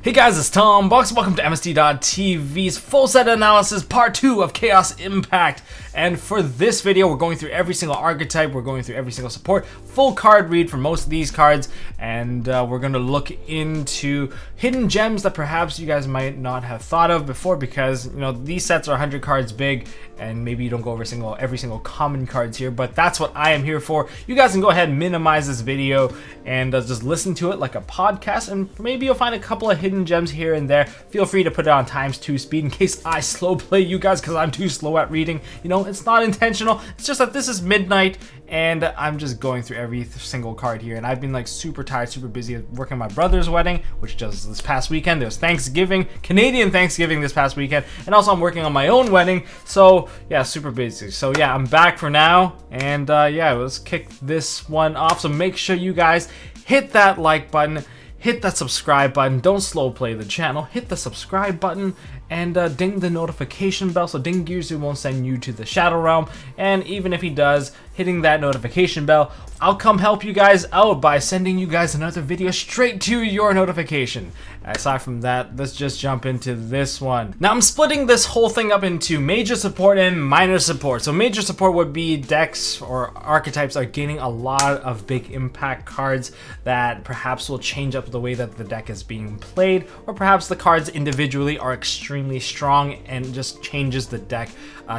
Hey guys, it's Tom Box. Welcome to MST.TV's full set analysis, part 2 of Chaos Impact. And for this video, we're going through every single archetype, we're going through every single support, full card read for most of these cards, and we're going to look into hidden gems that perhaps you guys might not have thought of before, because you know these sets are 100 cards big, and maybe you don't go over every single common cards here, but that's what I am here for. You guys can go ahead and minimize this video and just listen to it like a podcast, and maybe you'll find a couple of hidden gems here and there. Feel free to put it on ×2 speed in case I slow play you guys, because I'm too slow at reading. You know, it's not intentional. It's just that this is midnight and I'm just going through every single card here, and I've been like super tired, super busy working on my brother's wedding, which just this past weekend. There was Thanksgiving, Canadian Thanksgiving this past weekend, and also I'm working on my own wedding, so yeah, super busy. So yeah, I'm back for now, and yeah, let's kick this one off. So make sure you guys hit that like button, hit that subscribe button, don't slow play the channel, hit the subscribe button, and ding the notification bell so Ding Girzu won't send you to the Shadow Realm. And even if he does, hitting that notification bell, I'll come help you guys out by sending you guys another video straight to your notification. Aside from that, let's just jump into this one. Now I'm splitting this whole thing up into major support and minor support. So major support would be decks or archetypes are gaining a lot of big impact cards that perhaps will change up the way that the deck is being played, or perhaps the cards individually are extremely strong and just changes the deck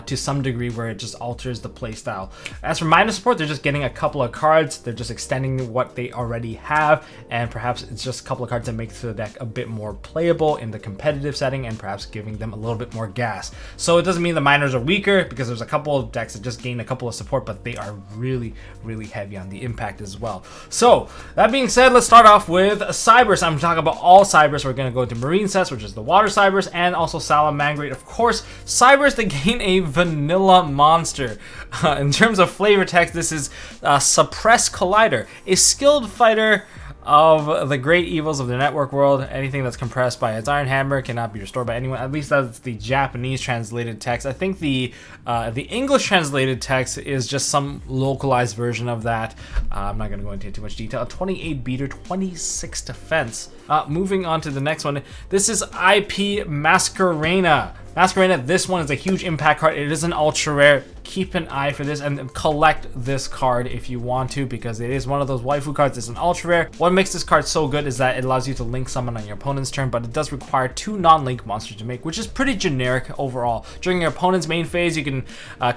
to some degree where it just alters the play style. As for minor support, they're just getting a couple of cards, they're just extending what they already have, and perhaps it's just a couple of cards that make the deck a bit more playable in the competitive setting and perhaps giving them a little bit more gas. So it doesn't mean the minors are weaker, because there's a couple of decks that just gain a couple of support, but they are really heavy on the impact as well. So that being said, let's start off with Cybers. I'm talking about all Cybers. We're going to go into Marine sets, which is the Water Cybers, and also Salamanca. Of course, Cybers, they gain a vanilla monster. In terms of flavor text, this is Suppress Collider, a skilled fighter of the great evils of the network world. Anything that's compressed by its iron hammer cannot be restored by anyone. At least that's the Japanese translated text. I think the English translated text is just some localized version of that. I'm not going to go into too much detail. A 28 beater, 26 defense. Moving on to the next one. This is IP Masquerena. Masquerena, this one is a huge impact card. It is an ultra rare. Keep an eye for this and collect this card if you want to, because it is one of those waifu cards. It's an ultra rare. What makes this card so good is that it allows you to link summon on your opponent's turn, but it does require 2 non-link monsters to make, which is pretty generic overall. During your opponent's main phase, you can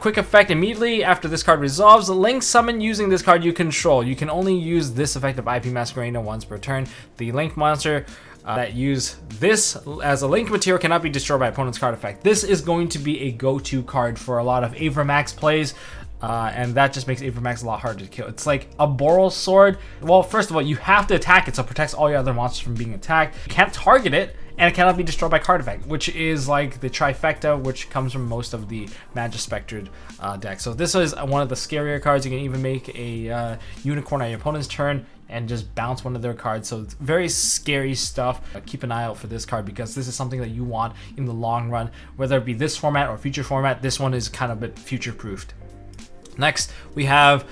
quick effect immediately after this card resolves, link summon using this card you control. You can only use this effect of IP Masquerena once per turn. The link monster that use this as a link material cannot be destroyed by opponent's card effect. This is going to be a go-to card for a lot of Avramax plays, and that just makes Avramax a lot harder to kill. It's like a Boral sword. Well, first of all, you have to attack it, so it protects all your other monsters from being attacked. You can't target it, and it cannot be destroyed by card effect, which is like the trifecta, which comes from most of the Magus Spectred decks. So this is one of the scarier cards. You can even make a unicorn on your opponent's turn and just bounce one of their cards. So it's very scary stuff. Keep an eye out for this card, because this is something that you want in the long run, whether it be this format or future format. This one is kind of a bit future-proofed. Next, we have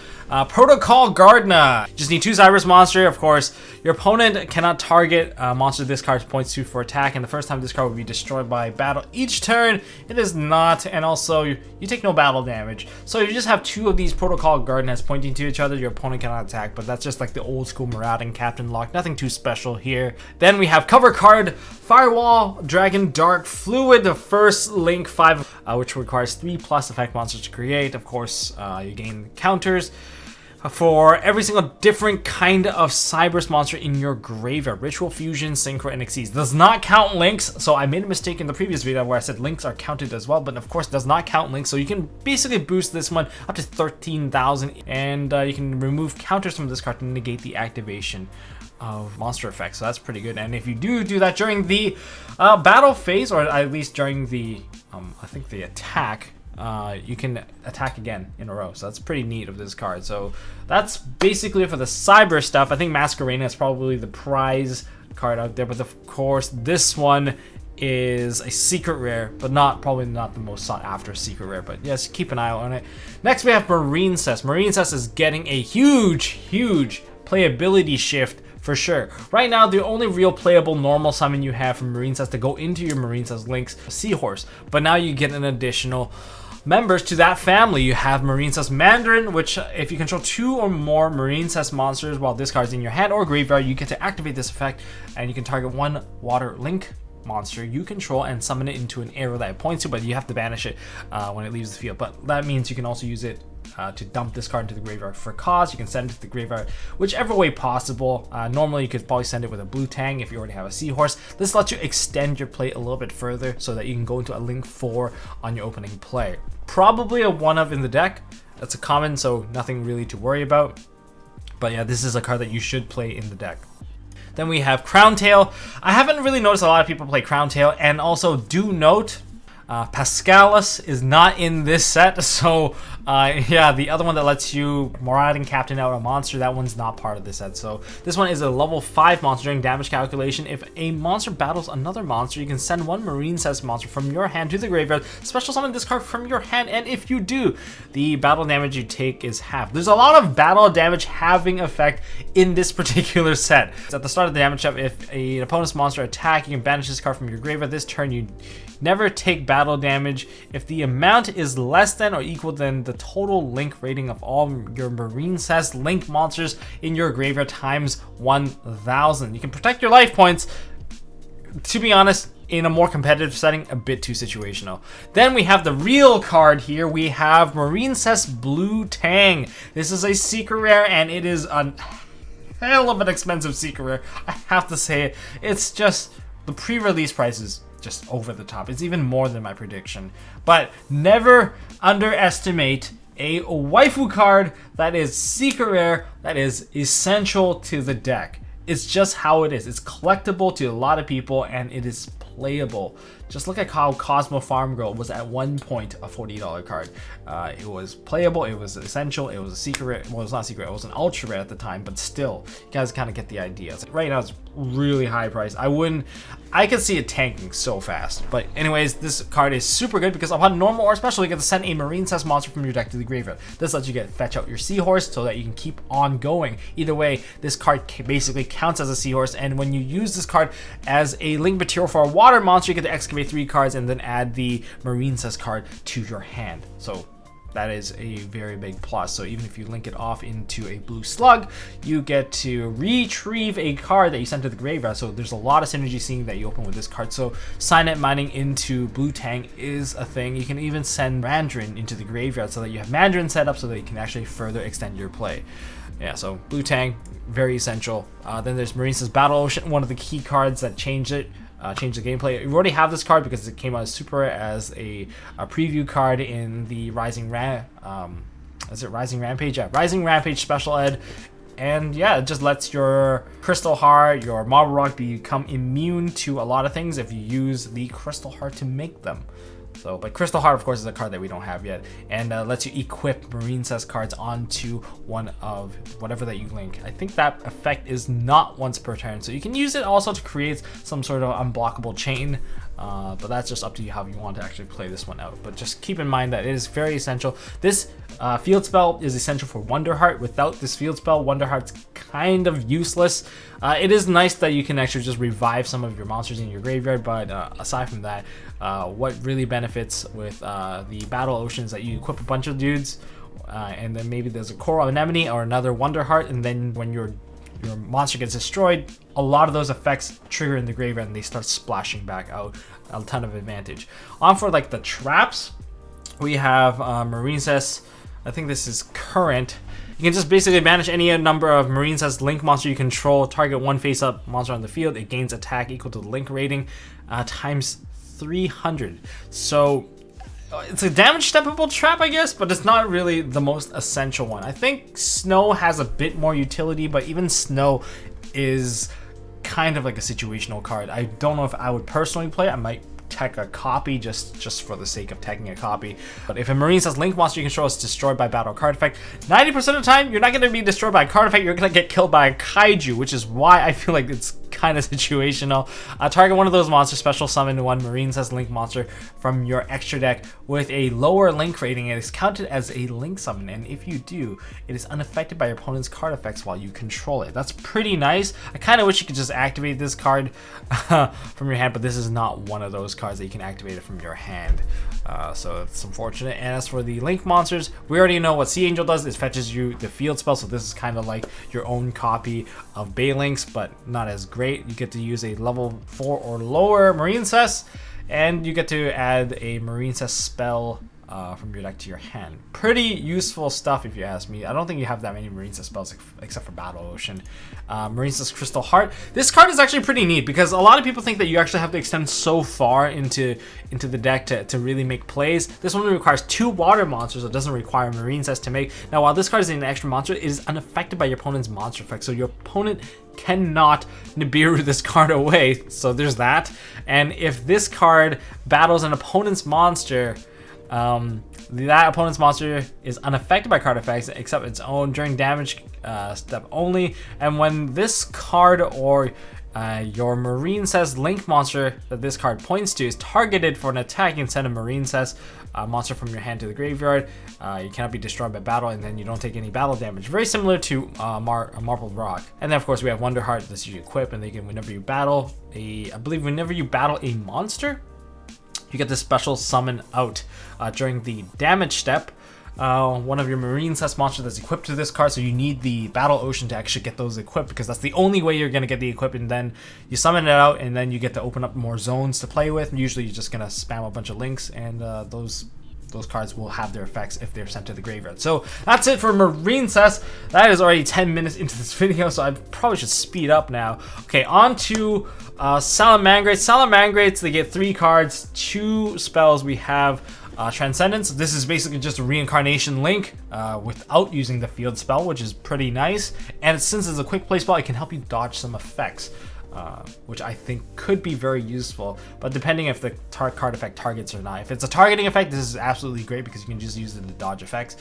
Protocol Gardna. Just need 2 Cybers monster. Of course, your opponent cannot target a monster this card points to for attack, and the first time this card will be destroyed by battle each turn. It is not, and also you take no battle damage. So you just have 2 of these Protocol Gardnas pointing to each other. Your opponent cannot attack, but that's just like the old school Marauding Captain lock. Nothing too special here. Then we have cover card Firewall Dragon Dark Fluid, the first link 5, which requires 3+ effect monsters to create. Of course, you gain counters for every single different kind of Cybers monster in your graveyard. Ritual Fusion, Synchro, and Xyz. Does not count links, so I made a mistake in the previous video where I said links are counted as well, but of course does not count links, so you can basically boost this one up to 13,000, and you can remove counters from this card to negate the activation of monster effects. So that's pretty good, and if you do that during the battle phase, or at least during the I think the attack, you can attack again in a row. So that's pretty neat of this card. So that's basically it for the Cyber stuff. I think Masquerena is probably the prize card out there, but of course this one is a secret rare, but probably not the most sought after secret rare, but yes, keep an eye out on it. Next we have Marine Cess. Marine Cess is getting a huge playability shift for sure. Right now, the only real playable normal summon you have from Marine Cess to go into your Marine Cess links, Seahorse. But now you get an additional members to that family. You have Marine Cess Mandarin, which if you control 2 or more Marine Cess monsters while this card's in your hand or graveyard, you get to activate this effect, and you can target 1 water link monster you control and summon it into an arrow that it points to, but you have to banish it when it leaves the field. But that means you can also use it to dump this card into the graveyard for cause. You can send it to the graveyard whichever way possible. Normally you could probably send it with a blue tang if you already have a seahorse. This lets you extend your play a little bit further so that you can go into a link 4 on your opening play. Probably a 1-of in the deck. That's a common, so nothing really to worry about. But yeah, this is a card that you should play in the deck. Then we have Crown Tail. I haven't really noticed a lot of people play Crown Tail, and also do note Pascalis is not in this set, so yeah, the other one that lets you Marauding Captain out a monster, that one's not part of this set. So this one is a level 5 monster. During damage calculation, if a monster battles another monster, you can send 1 Marine Cess monster from your hand to the graveyard, special summon this card from your hand, and if you do, the battle damage you take is half. There's a lot of battle damage having effect in this particular set. At the start of the damage step, if an opponent's monster attack, you can banish this card from your graveyard. This turn, you never take battle damage if the amount is less than or equal than the total link rating of all your Marine Cess link monsters in your graveyard times 1,000. You can protect your life points. To be honest, in a more competitive setting, a bit too situational. Then we have the real card here. We have Marine Cess Blue Tang. This is a secret rare, and it is a hell of an expensive secret rare. I have to say it. It's just the pre-release prices just over the top. It's even more than my prediction. But never underestimate a waifu card that is secret rare, that is essential to the deck. It's just how it is. It's collectible to a lot of people, and it is playable. Just look at how Cosmo Farm Girl was at one point a $40 card. It was playable, it was essential, it was a secret, well, it's not secret, it was an ultra rare at the time, but still, you guys kind of get the idea. It's like, right now it's really high price. I could see it tanking so fast. But anyways, this card is super good because upon normal or special, you get to send a Marine Cess monster from your deck to the graveyard. This lets you fetch out your seahorse so that you can keep on going. Either way, this card basically counts as a seahorse, and when you use this card as a link material for a water monster, you get to excavate 3 cards and then add the Marine Cess card to your hand. So that is a very big plus. So even if you link it off into a blue slug, you get to retrieve a card that you sent to the graveyard. So there's a lot of synergy seeing that you open with this card. So Signet mining into Blue Tang is a thing. You can even send Mandarin into the graveyard so that you have Mandarin set up so that you can actually further extend your play. Yeah, so Blue Tang, very essential. Then there's Marine Cess Battle Ocean, one of the key cards that changed it. Change the gameplay. You already have this card because it came out as super as a preview card in the Rising Rampage? Yeah, Rising Rampage Special Ed. And yeah, it just lets your Crystal Heart, your Marble Rock become immune to a lot of things if you use the Crystal Heart to make them. So, but Crystal Heart, of course, is a card that we don't have yet, and lets you equip Marine Cess cards onto one of whatever that you link. I think that effect is not once per turn, so you can use it also to create some sort of unblockable chain, but that's just up to you how you want to actually play this one out. But just keep in mind that it is very essential. This field spell is essential for Wonder Heart. Without this field spell, Wonder Heart's kind of useless. It is nice that you can actually just revive some of your monsters in your graveyard, but aside from that, what really benefits with the Battle Oceans that you equip a bunch of dudes, and then maybe there's a Coral Anemone or another Wonder Heart, and then when your monster gets destroyed, a lot of those effects trigger in the graveyard and they start splashing back out. A ton of advantage. On for like the traps, we have Marine Cess. I think this is current. You can just basically banish any number of Marine Cess link monster you control, target 1 face-up monster on the field. It gains attack equal to the link rating times 300. So it's a damage steppable trap, I guess, but it's not really the most essential one. I think Snow has a bit more utility, but even Snow is kind of like a situational card. I don't know if I would personally play it. I might tech a copy just for the sake of teching a copy. But if a Marine Cess link monster you control is destroyed by battle card effect, 90% of the time you're not going to be destroyed by a card effect, you're going to get killed by a kaiju, which is why I feel like it's kind of situational. Target one of those monsters, special summon one Marine Cess Link monster from your extra deck with a lower Link rating. It is counted as a Link summon, and if you do, it is unaffected by your opponent's card effects while you control it. That's pretty nice. I kind of wish you could just activate this card from your hand, but this is not one of those cards that you can activate it from your hand. So it's unfortunate. And as for the Link monsters, we already know what Sea Angel does. It fetches you the field spell, so this is kind of like your own copy of Balinks, but not as great. You get to use a level 4 or lower Marine Cess, and you get to add a Marine Cess spell from your deck to your hand. Pretty useful stuff if you ask me. I don't think you have that many Marine Cess spells except for Battle Ocean. Marine Cess Crystal Heart. This card is actually pretty neat because a lot of people think that you actually have to extend so far into the deck to really make plays. This one requires 2 water monsters. It doesn't require Marine Cess to make. Now, while this card is an extra monster, it is unaffected by your opponent's monster effect. So your opponent cannot Nibiru this card away. So there's that. And if this card battles an opponent's monster, that opponent's monster is unaffected by card effects except its own during damage step only. And when this card or your Marine Cess Link monster that this card points to is targeted for an attack, you can send a Marine Cess monster from your hand to the graveyard. You cannot be destroyed by battle, and then you don't take any battle damage. Very similar to Marble Rock. And then of course we have Wonder Heart that's you equip, and they can whenever you battle I believe whenever you battle a monster, you get this special summon out during the damage step. One of your Marine Cess monsters that's equipped to this card, so you need the Battle Ocean to actually get those equipped, because that's the only way you're going to get the equip, and then you summon it out, and then you get to open up more zones to play with. Usually you're just going to spam a bunch of links, and those cards will have their effects if they're sent to the graveyard. So that's it for Marine Cess. That is already 10 minutes into this video, so I probably should speed up now. Okay, on to Salamangreats. Salamangreats, they get 3 cards, 2 spells. We have Transcendence. This is basically just a reincarnation Link without using the field spell, which is pretty nice. And since it's a quick play spell, it can help you dodge some effects, which I think could be very useful, but depending if the card effect targets or not. If it's a targeting effect, this is absolutely great because you can just use it to dodge effects.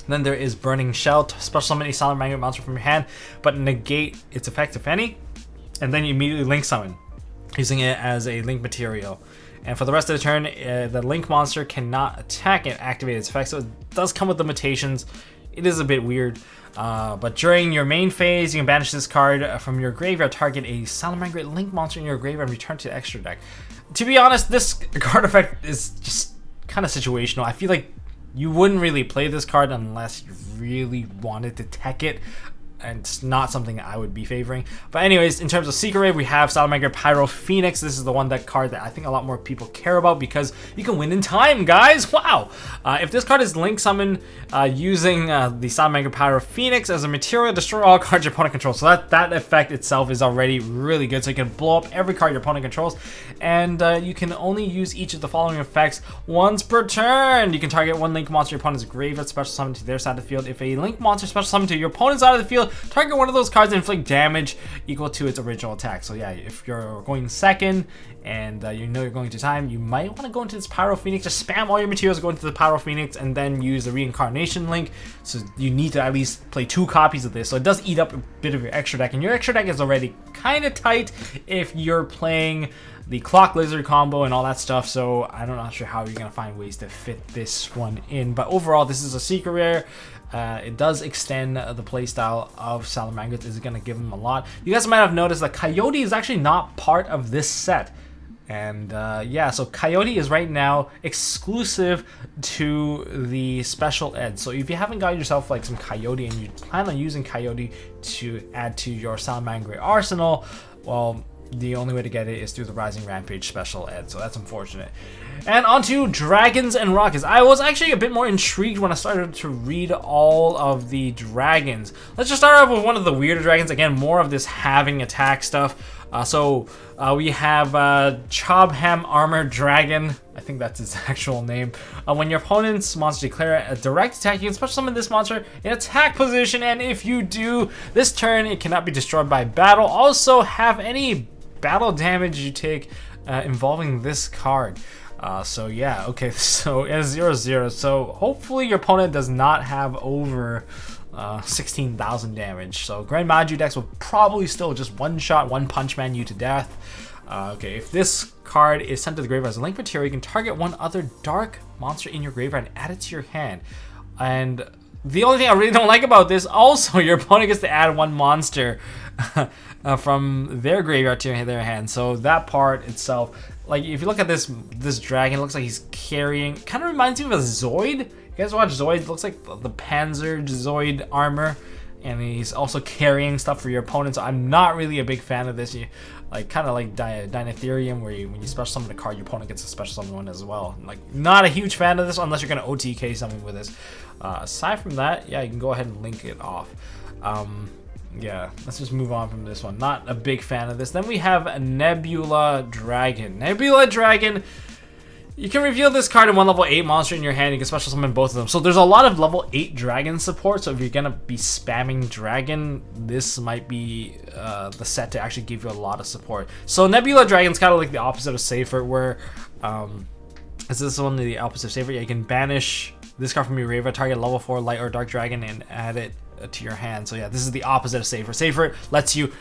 Then there is Burning Shell. Special summon a Salamangreat monster from your hand, but negate its effects if any, and then you immediately Link summon, using it as a Link material. And for the rest of the turn, the Link monster cannot attack and activate its effects, so it does come with limitations. It is a bit weird. But during your main phase, you can banish this card from your graveyard, target a Salamangreat Link monster in your graveyard, and return to the extra deck. To be honest, this card effect is just kind of situational. I feel like you wouldn't really play this card unless you really wanted to tech it, and it's not something I would be favoring. But anyways, in terms of Secret Rave, we have Salamanca Pyro Phoenix. This is the card that I think a lot more people care about because you can win in time, guys. Wow! If this card is Link Summon using the Salamanca Pyro Phoenix as a material, destroy all cards your opponent controls. So that effect itself is already really good. So you can blow up every card your opponent controls, and you can only use each of the following effects once per turn. You can target one Link monster your opponent's graveyard, special summon to their side of the field. If a Link monster special summon to your opponent's side of the field, target one of those cards and inflict damage equal to its original attack. So yeah, if you're going second and you know you're going to time, you might want to go into this Pyro Phoenix. Just spam all your materials, go into the Pyro Phoenix, and then use the Reincarnation Link. So you need to at least play 2 copies of this. So it does eat up a bit of your extra deck, and your extra deck is already kind of tight if you're playing the Clock Lizard combo and all that stuff. So I'm not sure how you're going to find ways to fit this one in. But overall, this is a secret rare. It does extend the playstyle of Salamangreats. Is going to give them a lot. You guys might have noticed that Coyote is actually not part of this set. And yeah, so Coyote is right now exclusive to the special ed. So if you haven't got yourself like some Coyote and you plan on using Coyote to add to your Salamangreat arsenal, well, the only way to get it is through the Rising Rampage special ed, so that's unfortunate. And onto Dragons and Rockets. I was actually a bit more intrigued when I started to read all of the dragons. Let's just start off with one of the weirder dragons. Again, more of this having attack stuff. We have Chobham Armored Dragon. I think that's its actual name. When your opponent's monster declare a direct attack, you can special summon this monster in attack position, and if you do, this turn it cannot be destroyed by battle. Also, have any battle damage you take involving this card. So yeah, okay, so it's 0/0. So hopefully your opponent does not have over 16,000 damage. So Grand Magi decks will probably still just one shot, one punch man you to death. Okay, if this card is sent to the graveyard as a link material, you can target one other dark monster in your graveyard and add it to your hand. And the only thing I really don't like about this, also, your opponent gets to add one monster from their graveyard to their hand. So that part itself, like if you look at this dragon, it looks like he's carrying, kind of reminds me of a Zoid. You guys watch Zoid? It looks like the Panzer Zoid armor, and he's also carrying stuff for your opponent. So I'm not really a big fan of this. You like kind of like Dinotherium, where when you special summon a card, your opponent gets a special summon one as well. Like not a huge fan of this unless you're gonna OTK something with this. Aside from that, yeah, you can go ahead and link it off. Yeah, let's just move on from this one. Not a big fan of this. Then we have a Nebula Dragon. Nebula Dragon, you can reveal this card in one level 8 monster in your hand. You can special summon both of them. So there's a lot of level 8 dragon support. So if you're gonna be spamming dragon, this might be the set to actually give you a lot of support. So Nebula Dragon's kind of like the opposite of Safer, where is this one the opposite of Safer? Yeah, you can banish this card from your graveyard, target level 4 light or dark dragon, and add it to your hand. So yeah, this is the opposite of Safer. Safer lets you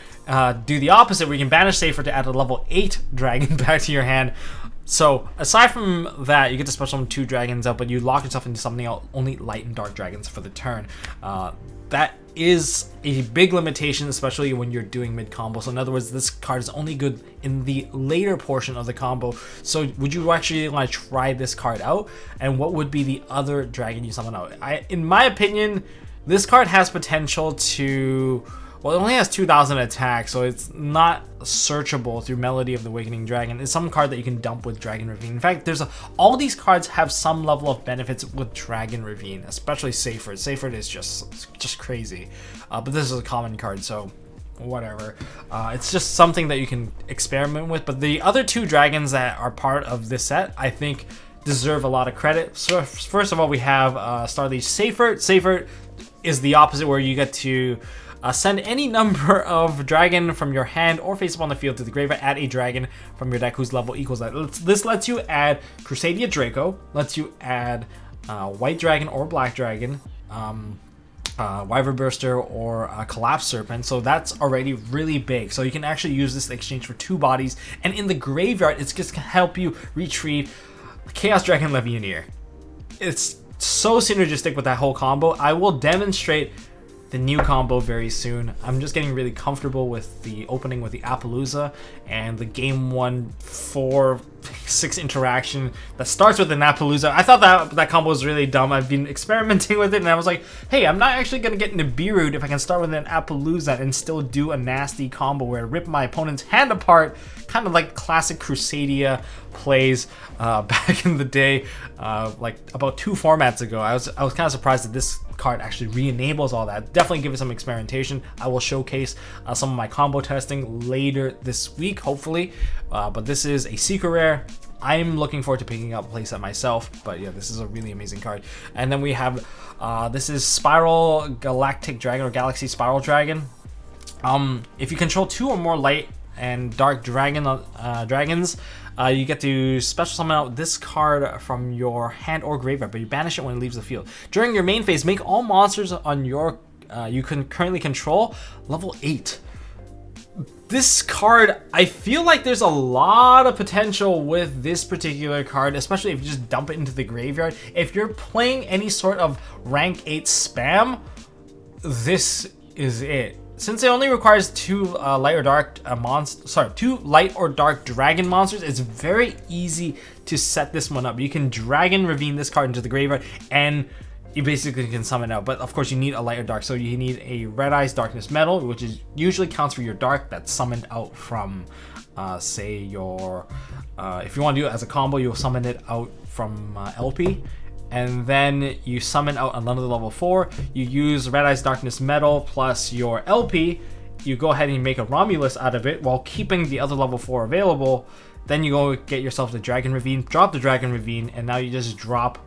do the opposite, where you can banish Safer to add a level 8 dragon back to your hand. So aside from that, you get to special summon 2 dragons out, but you lock yourself into summoning out only light and dark dragons for the turn. That is a big limitation, especially when you're doing mid combo. So in other words, this card is only good in the later portion of the combo. So would you actually want to try this card out? And what would be the other dragon you summon out? In my opinion, this card has potential to, well, it only has 2,000 attack, so it's not searchable through Melody of the Awakening Dragon. It's some card that you can dump with Dragon Ravine. In fact, all these cards have some level of benefits with Dragon Ravine, especially Safer. Safer is just crazy. But this is a common card, so whatever. It's just something that you can experiment with. But the other 2 dragons that are part of this set, I think, deserve a lot of credit. So first of all, we have Starliege Safer. Safer is the opposite, where you get to send any number of dragon from your hand or face up on the field to the graveyard. Add a dragon from your deck whose level equals that. This lets you add Crusadia Draco, lets you add White Dragon or Black Dragon, Wyvern Burster, or Collapse Serpent. So that's already really big. So you can actually use this in exchange for 2 bodies. And in the graveyard, it's just gonna help you retrieve Chaos Dragon Legionnaire. It's so synergistic with that whole combo. I will demonstrate the new combo very soon. I'm just getting really comfortable with the opening with the Appaloosa and the game 1 4-6 interaction that starts with an Appaloosa. I thought that combo was really dumb. I've been experimenting with it, and I was like, hey, I'm not actually gonna get Nibiru'd if I can start with an Appaloosa and still do a nasty combo where I rip my opponent's hand apart, kind of like classic Crusadia plays back in the day, like about 2 formats ago. I was kind of surprised that this card actually re-enables all that. Definitely give it some experimentation. I will showcase some of my combo testing later this week, hopefully. But this is a secret rare. I'm looking forward to picking up a playset myself. But yeah, this is a really amazing card. And then we have this is Spiral Galactic Dragon, or Galaxy Spiral Dragon. If you control 2 or more light and dark dragons, you get to special summon out this card from your hand or graveyard, but you banish it when it leaves the field. During your main phase, make all monsters on your you can currently control level 8. This card, I feel like there's a lot of potential with this particular card, especially if you just dump it into the graveyard. If you're playing any sort of rank 8 spam, this is it. Since it only requires 2 light or dark 2 light or dark dragon monsters, it's very easy to set this one up. You can Dragon Ravine this card into the graveyard, and you basically can summon out. But of course, you need a light or dark, so you need a Red Eyes Darkness Metal, which is usually counts for your dark that's summoned out from, say your, if you want to do it as a combo, you'll summon it out from LP. And then you summon out another level 4. You use Red Eyes Darkness Metal plus your LP. You go ahead and make a Romulus out of it while keeping the other level 4 available. Then you go get yourself the Dragon Ravine, drop the Dragon Ravine, and now you just drop,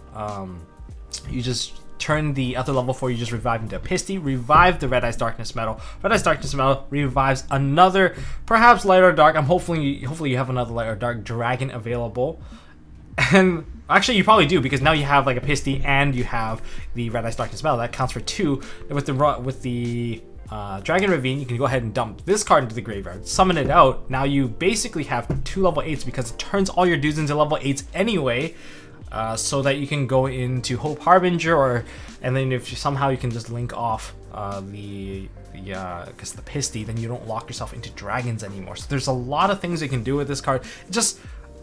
you just turn the other level 4, you just revive into a Pisty, revive the Red Eyes Darkness Metal. Red Eyes Darkness Metal revives another, perhaps light or dark. Hopefully you have another light or dark dragon available. And actually, you probably do, because now you have like a Pisty and you have the Red Ice Darkness Spell. That counts for 2. With the Dragon Ravine, you can go ahead and dump this card into the graveyard, summon it out. Now you basically have 2 level 8s because it turns all your dudes into level 8s anyway, so that you can go into Hope Harbinger, and then if somehow you can just link off the Pisty, then you don't lock yourself into dragons anymore. So there's a lot of things you can do with this card.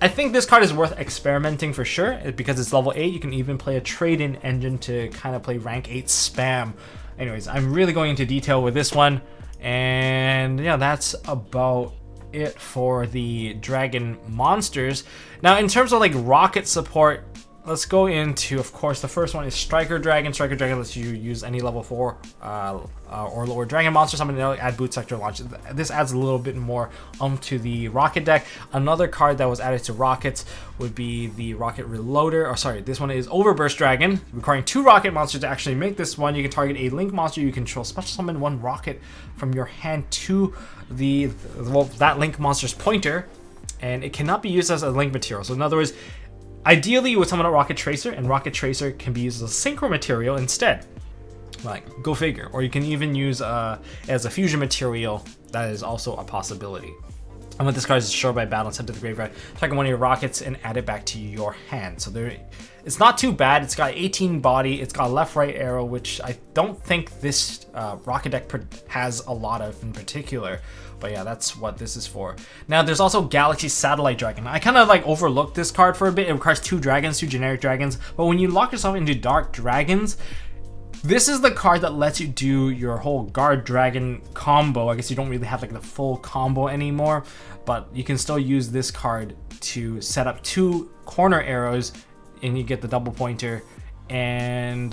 I think this card is worth experimenting for sure, because it's level 8. You can even play a trade-in engine to kind of play rank 8 spam. Anyways, I'm really going into detail with this one, and yeah, that's about it for the dragon monsters. Now, in terms of like rocket support, let's go into, of course, the first one is Striker Dragon. Striker Dragon lets you use any level 4 or lower dragon monster, summon it out, add boot sector launch. This adds a little bit more onto the rocket deck. Another card that was added to rockets would be the Rocketry Loader. This one is Overburst Dragon, requiring 2 rocket monsters to actually make this one. You can target a link monster you control, special summon 1 rocket from your hand to that link monster's pointer, and it cannot be used as a link material. So in other words, ideally, you would summon a Rocket Tracer, and Rocket Tracer can be used as a synchro material instead. Like, go figure. Or you can even use as a fusion material. That is also a possibility. And when this card is destroyed by battle and sent to the graveyard, target one of your rockets and add it back to your hand. So it's not too bad. It's got 18 body. It's got left-right arrow, which I don't think this rocket deck has a lot of in particular. But yeah, that's what this is for. Now, there's also Galaxy Satellite Dragon. I kind of like overlooked this card for a bit. It requires 2 dragons, 2 generic dragons. But when you lock yourself into Dark Dragons, this is the card that lets you do your whole Guard Dragon combo. I guess you don't really have like the full combo anymore, but you can still use this card to set up 2 corner arrows, and you get the double pointer. And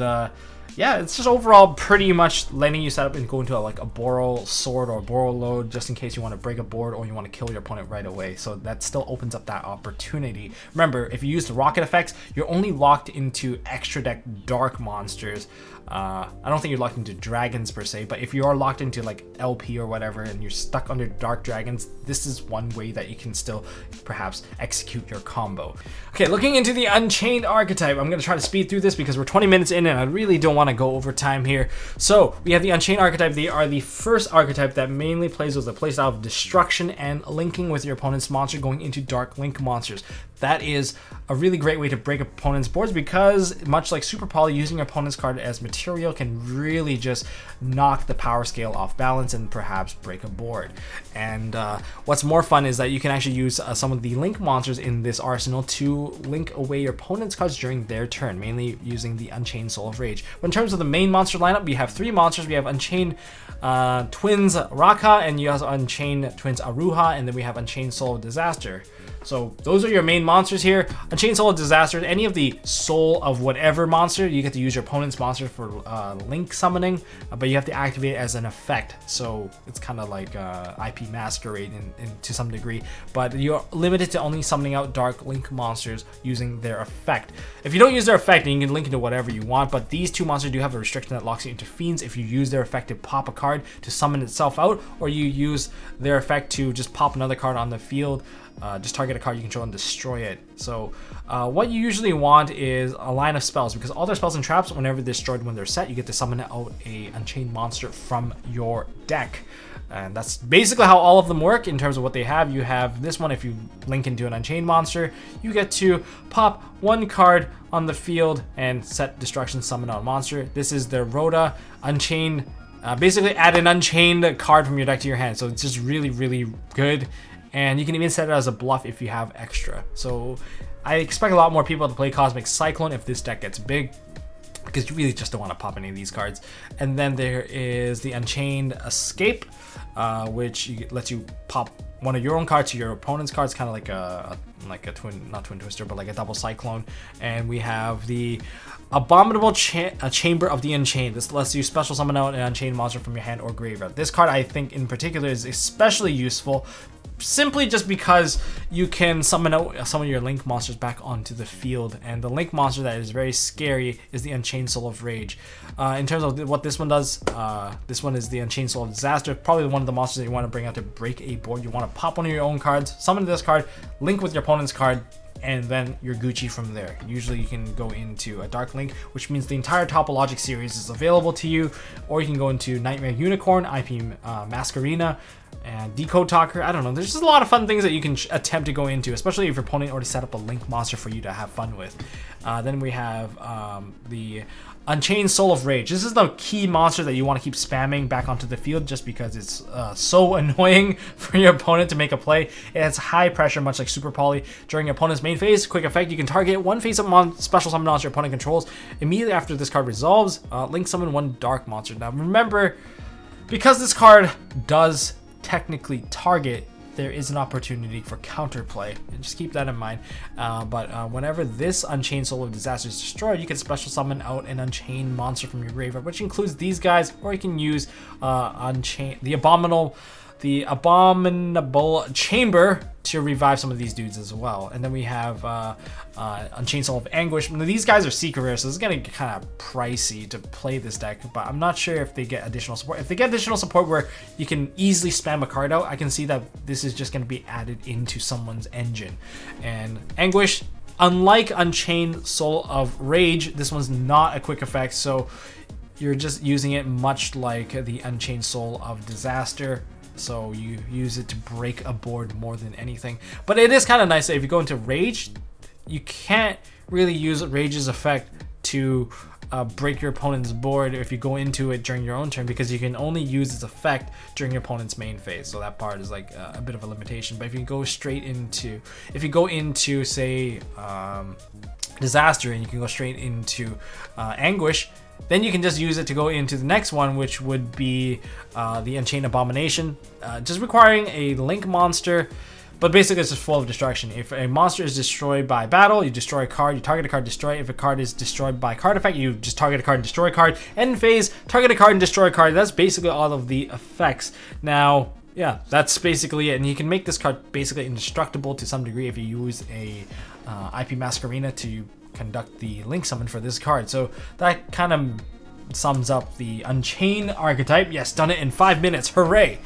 yeah, it's just overall pretty much letting you set up and go into like a Boral Sword or Boral Load, just in case you want to break a board or you want to kill your opponent right away. So that still opens up that opportunity. Remember, if you use the rocket effects, you're only locked into extra deck dark monsters. I don't think you're locked into dragons per se, but if you are locked into like LP or whatever and you're stuck under dark dragons, this is one way that you can still perhaps execute your combo. Okay, looking into the Unchained Archetype, I'm going to try to speed through this because we're 20 minutes in and I really don't want to go over time here. So we have the Unchained Archetype. They are the first archetype that mainly plays with the playstyle of destruction and linking with your opponent's monster, going into dark link monsters. That is a really great way to break opponent's boards, because much like Super Poly, using your opponent's card as material can really just knock the power scale off balance and perhaps break a board. And what's more fun is that you can actually use some of the link monsters in this arsenal to link away your opponent's cards during their turn, mainly using the Unchained Soul of Rage. But in terms of the main monster lineup, we have 3 monsters. We have Unchained Twins Raka, and you also Unchained Twins Aruha, and then we have Unchained Soul of Disaster. So those are your main monsters here. Unchained Soul of Disaster, any of the soul of whatever monster, you get to use your opponent's monster for link summoning, but you have to activate it as an effect. So it's kind of like IP Masquerade to some degree, but you're limited to only summoning out dark link monsters using their effect. If you don't use their effect, then you can link into whatever you want, but these 2 monsters do have a restriction that locks you into Fiends if you use their effect to pop a card to summon itself out, or you use their effect to just pop another card on the field. Just target a card you control and destroy it. So what you usually want is a line of spells, because all their spells and traps, whenever they're destroyed when they're set, you get to summon out a Unchained monster from your deck. And that's basically how all of them work in terms of what they have. You have this one, if you link into an Unchained monster, you get to pop 1 card on the field and set destruction, summon out a monster. This is their Rhoda Unchained. Basically add an Unchained card from your deck to your hand. So it's just really, really good. And you can even set it as a bluff if you have extra. So I expect a lot more people to play Cosmic Cyclone if this deck gets big, because you really just don't want to pop any of these cards. And then there is the Unchained Escape, which lets you pop one of your own cards to your opponent's cards, kind of like a twin, not twin twister, but like a double cyclone. And we have the Abominable Chamber of the Unchained. This lets you special summon out an Unchained monster from your hand or graveyard. This card, I think in particular, is especially useful, simply just because you can summon out some of your link monsters back onto the field, and the link monster that is very scary is the Unchained Soul of Rage. In terms of what this one does, this one is the Unchained Soul of Disaster, probably one of the monsters that you want to bring out to break a board. You want to pop one of your own cards, summon this card, link with your opponent's card, and then you're Gucci from there. Usually you can go into a Dark Link, which means the entire Topologic series is available to you, or you can go into Nightmare Unicorn, IP Masquerina, and Decode Talker. I don't know, there's just a lot of fun things that you can attempt to go into, especially if your opponent already set up a Link monster for you to have fun with. Then we have the Unchained Soul of Rage. This is the key monster that you want to keep spamming back onto the field just because it's so annoying for your opponent to make a play. It has high pressure, much like Super Poly. During your opponent's main phase, quick effect, you can target one face-up special summon monster your opponent controls. Immediately after this card resolves, Link summon one dark monster. Now remember, because this card does technically target, there is an opportunity for counterplay. Just keep that in mind. But whenever this Unchained Soul of Disaster is destroyed, you can special summon out an Unchained monster from your graveyard, which includes these guys, or you can use the Abominable Chamber to revive some of these dudes as well. And then we have Unchained Soul of Anguish. Now, these guys are secret rare, so it's gonna get kind of pricey to play this deck, but I'm not sure if they get additional support. If they get additional support where you can easily spam a card out, I can see that this is just gonna be added into someone's engine. And Anguish, unlike Unchained Soul of Rage, this one's not a quick effect, so you're just using it much like the Unchained Soul of Disaster. So you use it to break a board more than anything. But it is kind of nice that if you go into Rage, you can't really use Rage's effect to break your opponent's board if you go into it during your own turn, because you can only use its effect during your opponent's main phase. So that part is like a bit of a limitation. But if you go into say Disaster, and you can go straight into Anguish, then you can just use it to go into the next one, which would be the Unchained Abomination, just requiring a Link monster, but basically it's just full of destruction. If a monster is destroyed by battle, you destroy a card, you target a card, destroy it. If a card is destroyed by card effect, you just target a card and destroy a card. End phase, target a card and destroy a card. That's basically all of the effects. Now, yeah, that's basically it. And you can make this card basically indestructible to some degree if you use a IP Masquerina to conduct the Link summon for this card. So that kind of sums up the Unchained Archetype. Yes, done it in 5 minutes. Hooray!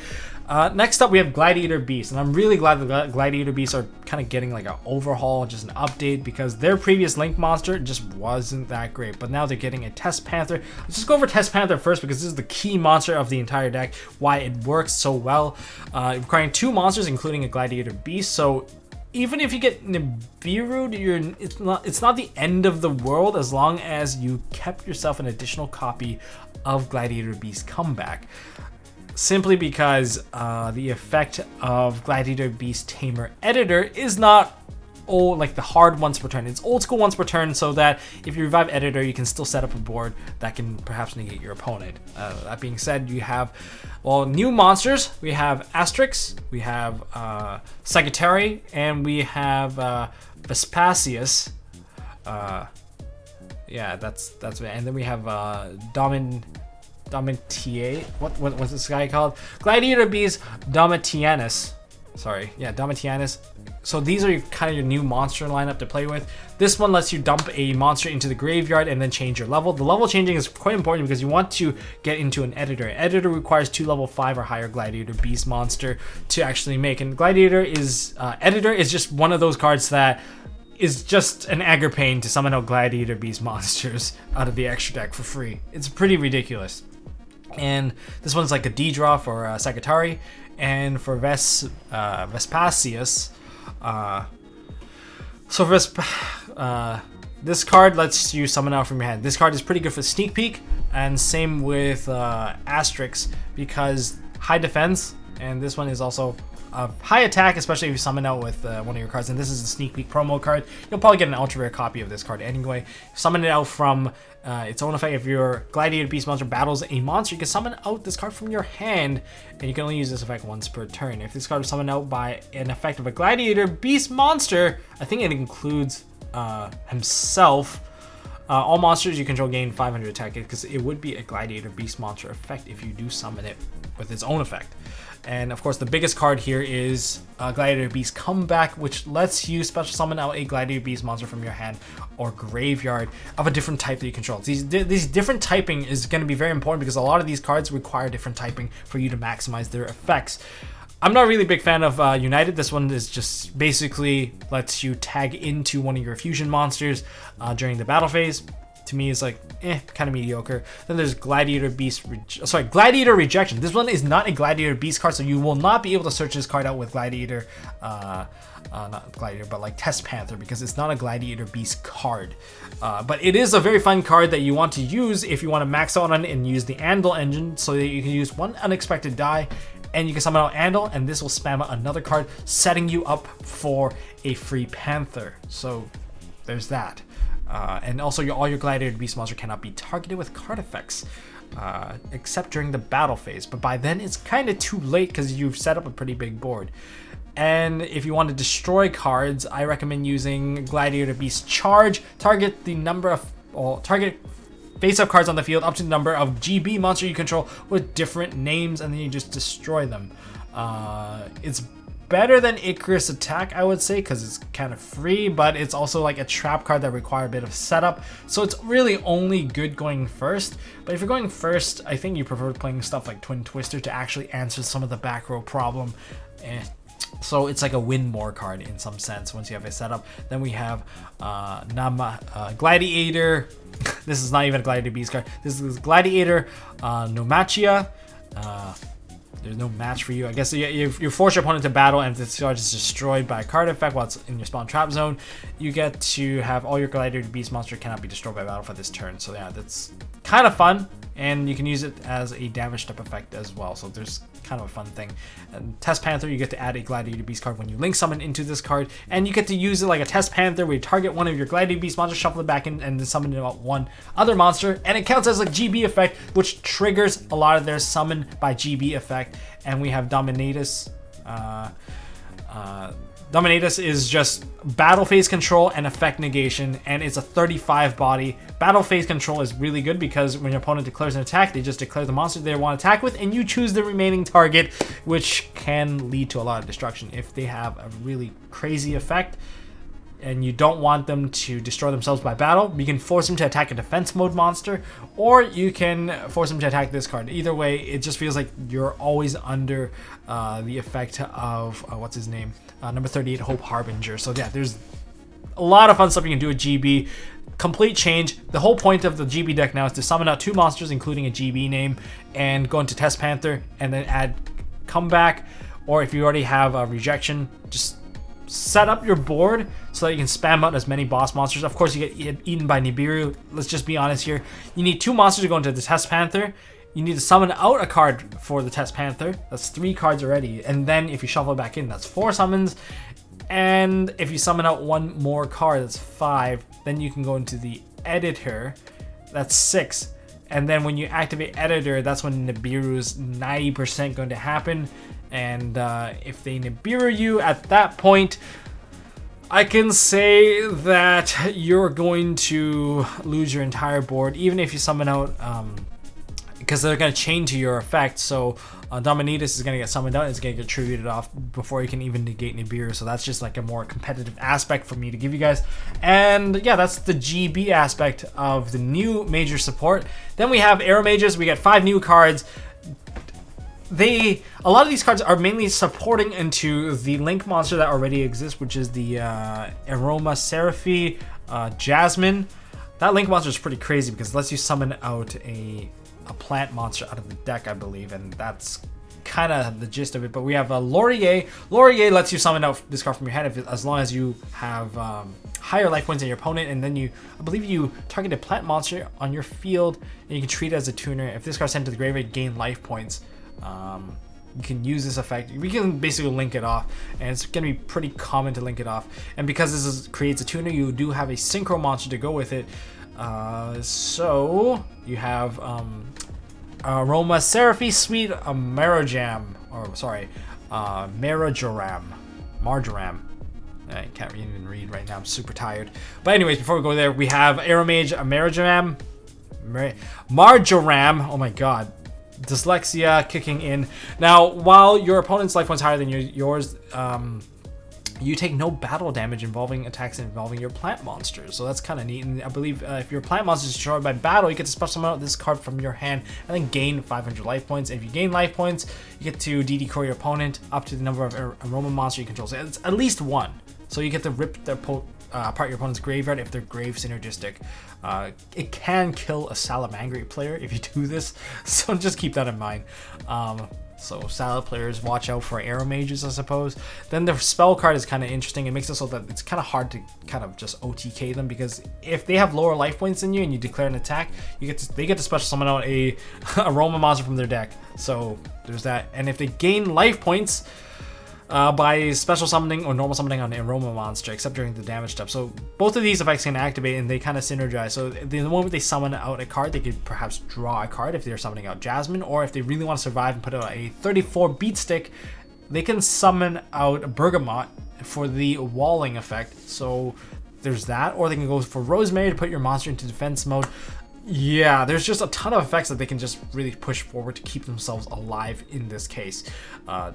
Next up, we have Gladiator Beasts, and I'm really glad the Gladiator Beasts are kind of getting like an overhaul, just an update, because their previous Link monster just wasn't that great. But now they're getting a Test Panther. Let's just go over Test Panther first, because this is the key monster of the entire deck, why it works so well. Requiring 2 monsters, including a Gladiator Beast. So even if you get Nibiru, it's not the end of the world as long as you kept yourself an additional copy of Gladiator Beast Comeback. Simply because the effect of Gladiator Beast Tamer Editor is not like the hard once per turn. It's old school once per turn, so that if you revive Editor, you can still set up a board that can perhaps negate your opponent. That being said, you have, well, new monsters. We have Asterix, we have Sagittari, and we have Vespasius. Yeah, that's it. And then we have Domitier. What's this guy called? Gladiator Beasts Domitianus. Sorry, yeah, Domitianus. So these are kind of your new monster lineup to play with. This one lets you dump a monster into the graveyard and then change your level. The level changing is quite important because you want to get into an editor. Editor requires 2 level 5 or higher Gladiator Beast monster to actually make. And Gladiator is Editor is just one of those cards that is just an aggro pain to summon out Gladiator Beast monsters out of the extra deck for free. It's pretty ridiculous. And this one's like a D-draw for Sagittari, and for Vespasius. This card lets you summon out from your hand. This card is pretty good for Sneak Peek, and same with Asterix, because high defense, and this one is also high attack, especially if you summon out with one of your cards. And this is a Sneak Peek promo card. You'll probably get an ultra rare copy of this card anyway. Summon it out from its own effect. If your Gladiator Beast monster battles a monster, you can summon out this card from your hand, and you can only use this effect once per turn. If this card is summoned out by an effect of a Gladiator Beast monster, I think it includes himself. All monsters you control gain 500 attack, because it would be a Gladiator Beast monster effect if you do summon it with its own effect. And of course, the biggest card here is Gladiator Beast Comeback, which lets you special summon out a Gladiator Beast monster from your hand or graveyard of a different type that you control. These different typing is going to be very important, because a lot of these cards require different typing for you to maximize their effects. I'm not really a big fan of United. This one is just basically lets you tag into one of your fusion monsters during the battle phase. To me, is like, kind of mediocre. Then there's Gladiator Beast, Gladiator Rejection. This one is not a Gladiator Beast card, so you will not be able to search this card out with Gladiator, not Gladiator, but like Test Panther, because it's not a Gladiator Beast card. But it is a very fun card that you want to use if you want to max out on it and use the Andal engine, so that you can use one unexpected die, and you can summon out Andal, and this will spam out another card, setting you up for a free Panther. So there's that. And also, all your Gladiator Beast monster cannot be targeted with card effects, except during the battle phase. But by then, it's kind of too late because you've set up a pretty big board. And if you want to destroy cards, I recommend using Gladiator Beast Charge. Target the number of, target face-up cards on the field up to the number of GB monster you control with different names, and then you just destroy them. It's better than Icarus Attack, I would say, because it's kind of free, but it's also like a trap card that require a bit of setup, so it's really only good going first. But if you're going first, I think you prefer playing stuff like Twin Twister to actually answer some of the back row problem. So it's like a win more card in some sense once you have a setup. Then we have Gladiator. This is not even a Gladiator Beast card. This is Gladiator Nomachia. There's no match for you. I guess you force your opponent to battle, and if this card is destroyed by a card effect while it's in your spawn trap zone, you get to have all your Gladiator Beast monster cannot be destroyed by battle for this turn. So yeah, that's kind of fun, and you can use it as a damage step effect as well. So there's kind of a fun thing. And Test Panther, you get to add a Gladiator Beast card when you link summon into this card, and you get to use it like a Test Panther where you target one of your Gladiator Beast monsters, shuffle it back in, and then summon it out one other monster, and it counts as a GB effect, which triggers a lot of their summon by GB effect. And we have Dominatus. Dominatus is just battle phase control and effect negation, and it's a 35 body. Battle phase control is really good because when your opponent declares an attack, they just declare the monster they want to attack with, and you choose the remaining target, which can lead to a lot of destruction. If they have a really crazy effect and you don't want them to destroy themselves by battle, you can force them to attack a defense mode monster, or you can force them to attack this card. Either way, it just feels like you're always under the effect of, what's his name? Number 38, Hope Harbinger. So yeah, there's a lot of fun stuff you can do with GB. Complete change. The whole point of the GB deck now is to summon out two monsters, including a GB name, and go into Test Panther, and then add Comeback, or if you already have a Rejection, just set up your board so that you can spam out as many boss monsters. Of course, you get eaten by Nibiru. Let's just be honest here. You need two monsters to go into the Test Panther. You need to summon out a card for the Test Panther. That's 3 cards already. And then if you shuffle it back in, that's 4 summons. And if you summon out one more card, that's 5. Then you can go into the editor. That's 6. And then when you activate editor, that's when Nibiru's 90% going to happen. And if they Nibiru you at that point, I can say that you're going to lose your entire board, even if you summon out, because they're going to chain to your effect. So Dominatus is going to get summoned out, and it's going to get tributed off before you can even negate Nibiru. So that's just like a more competitive aspect for me to give you guys. And yeah, that's the GB aspect of the new major support. Then we have Aero Mages. We got 5 new cards. A lot of these cards are mainly supporting into the Link monster that already exists, which is the Aroma Seraphim Jasmine. That Link monster is pretty crazy because it lets you summon out a plant monster out of the deck, I believe, and that's kind of the gist of it. But we have Laurier. Laurier lets you summon out this card from your hand as long as you have higher life points than your opponent, and then I believe you target a plant monster on your field, and you can treat it as a tuner. If this card's sent to the graveyard, gain life points. You can use this effect. We can basically link it off, and it's going to be pretty common to link it off. And because this creates a tuner, you do have a synchro monster to go with it. So you have Aroma Seraphim Sweet Marjoram. Marjoram. I can't even read right now. I'm super tired. But anyways, before we go there, we have Aeromage Marjoram. Oh my god. Dyslexia kicking in. Now, while your opponent's life points higher than yours, you take no battle damage involving attacks involving your plant monsters. So that's kind of neat. And I believe if your plant monster is destroyed by battle, you get to special summon out this card from your hand and then gain 500 life points. And if you gain life points, you get to DD core your opponent up to the number of aroma monster you control. So it's at least one. So you get to rip their apart your opponent's graveyard if they're grave synergistic. It can kill a Salamanca player if you do this, so just keep that in mind. So Sala players, watch out for arrow mages, I suppose. Then the spell card is kind of interesting. It makes it so that it's kind of hard to kind of just OTK them, because if they have lower life points than you and you declare an attack, they get to special summon out a aroma monster from their deck. So there's that. And if they gain life points by special summoning or normal summoning on an aroma monster, except during the damage step. So both of these effects can activate and they kind of synergize. So the moment they summon out a card, they could perhaps draw a card if they're summoning out Jasmine, or if they really want to survive and put out a 34 beat stick, they can summon out Bergamot for the walling effect. So there's that, or they can go for Rosemary to put your monster into defense mode. Yeah, there's just a ton of effects that they can just really push forward to keep themselves alive in this case.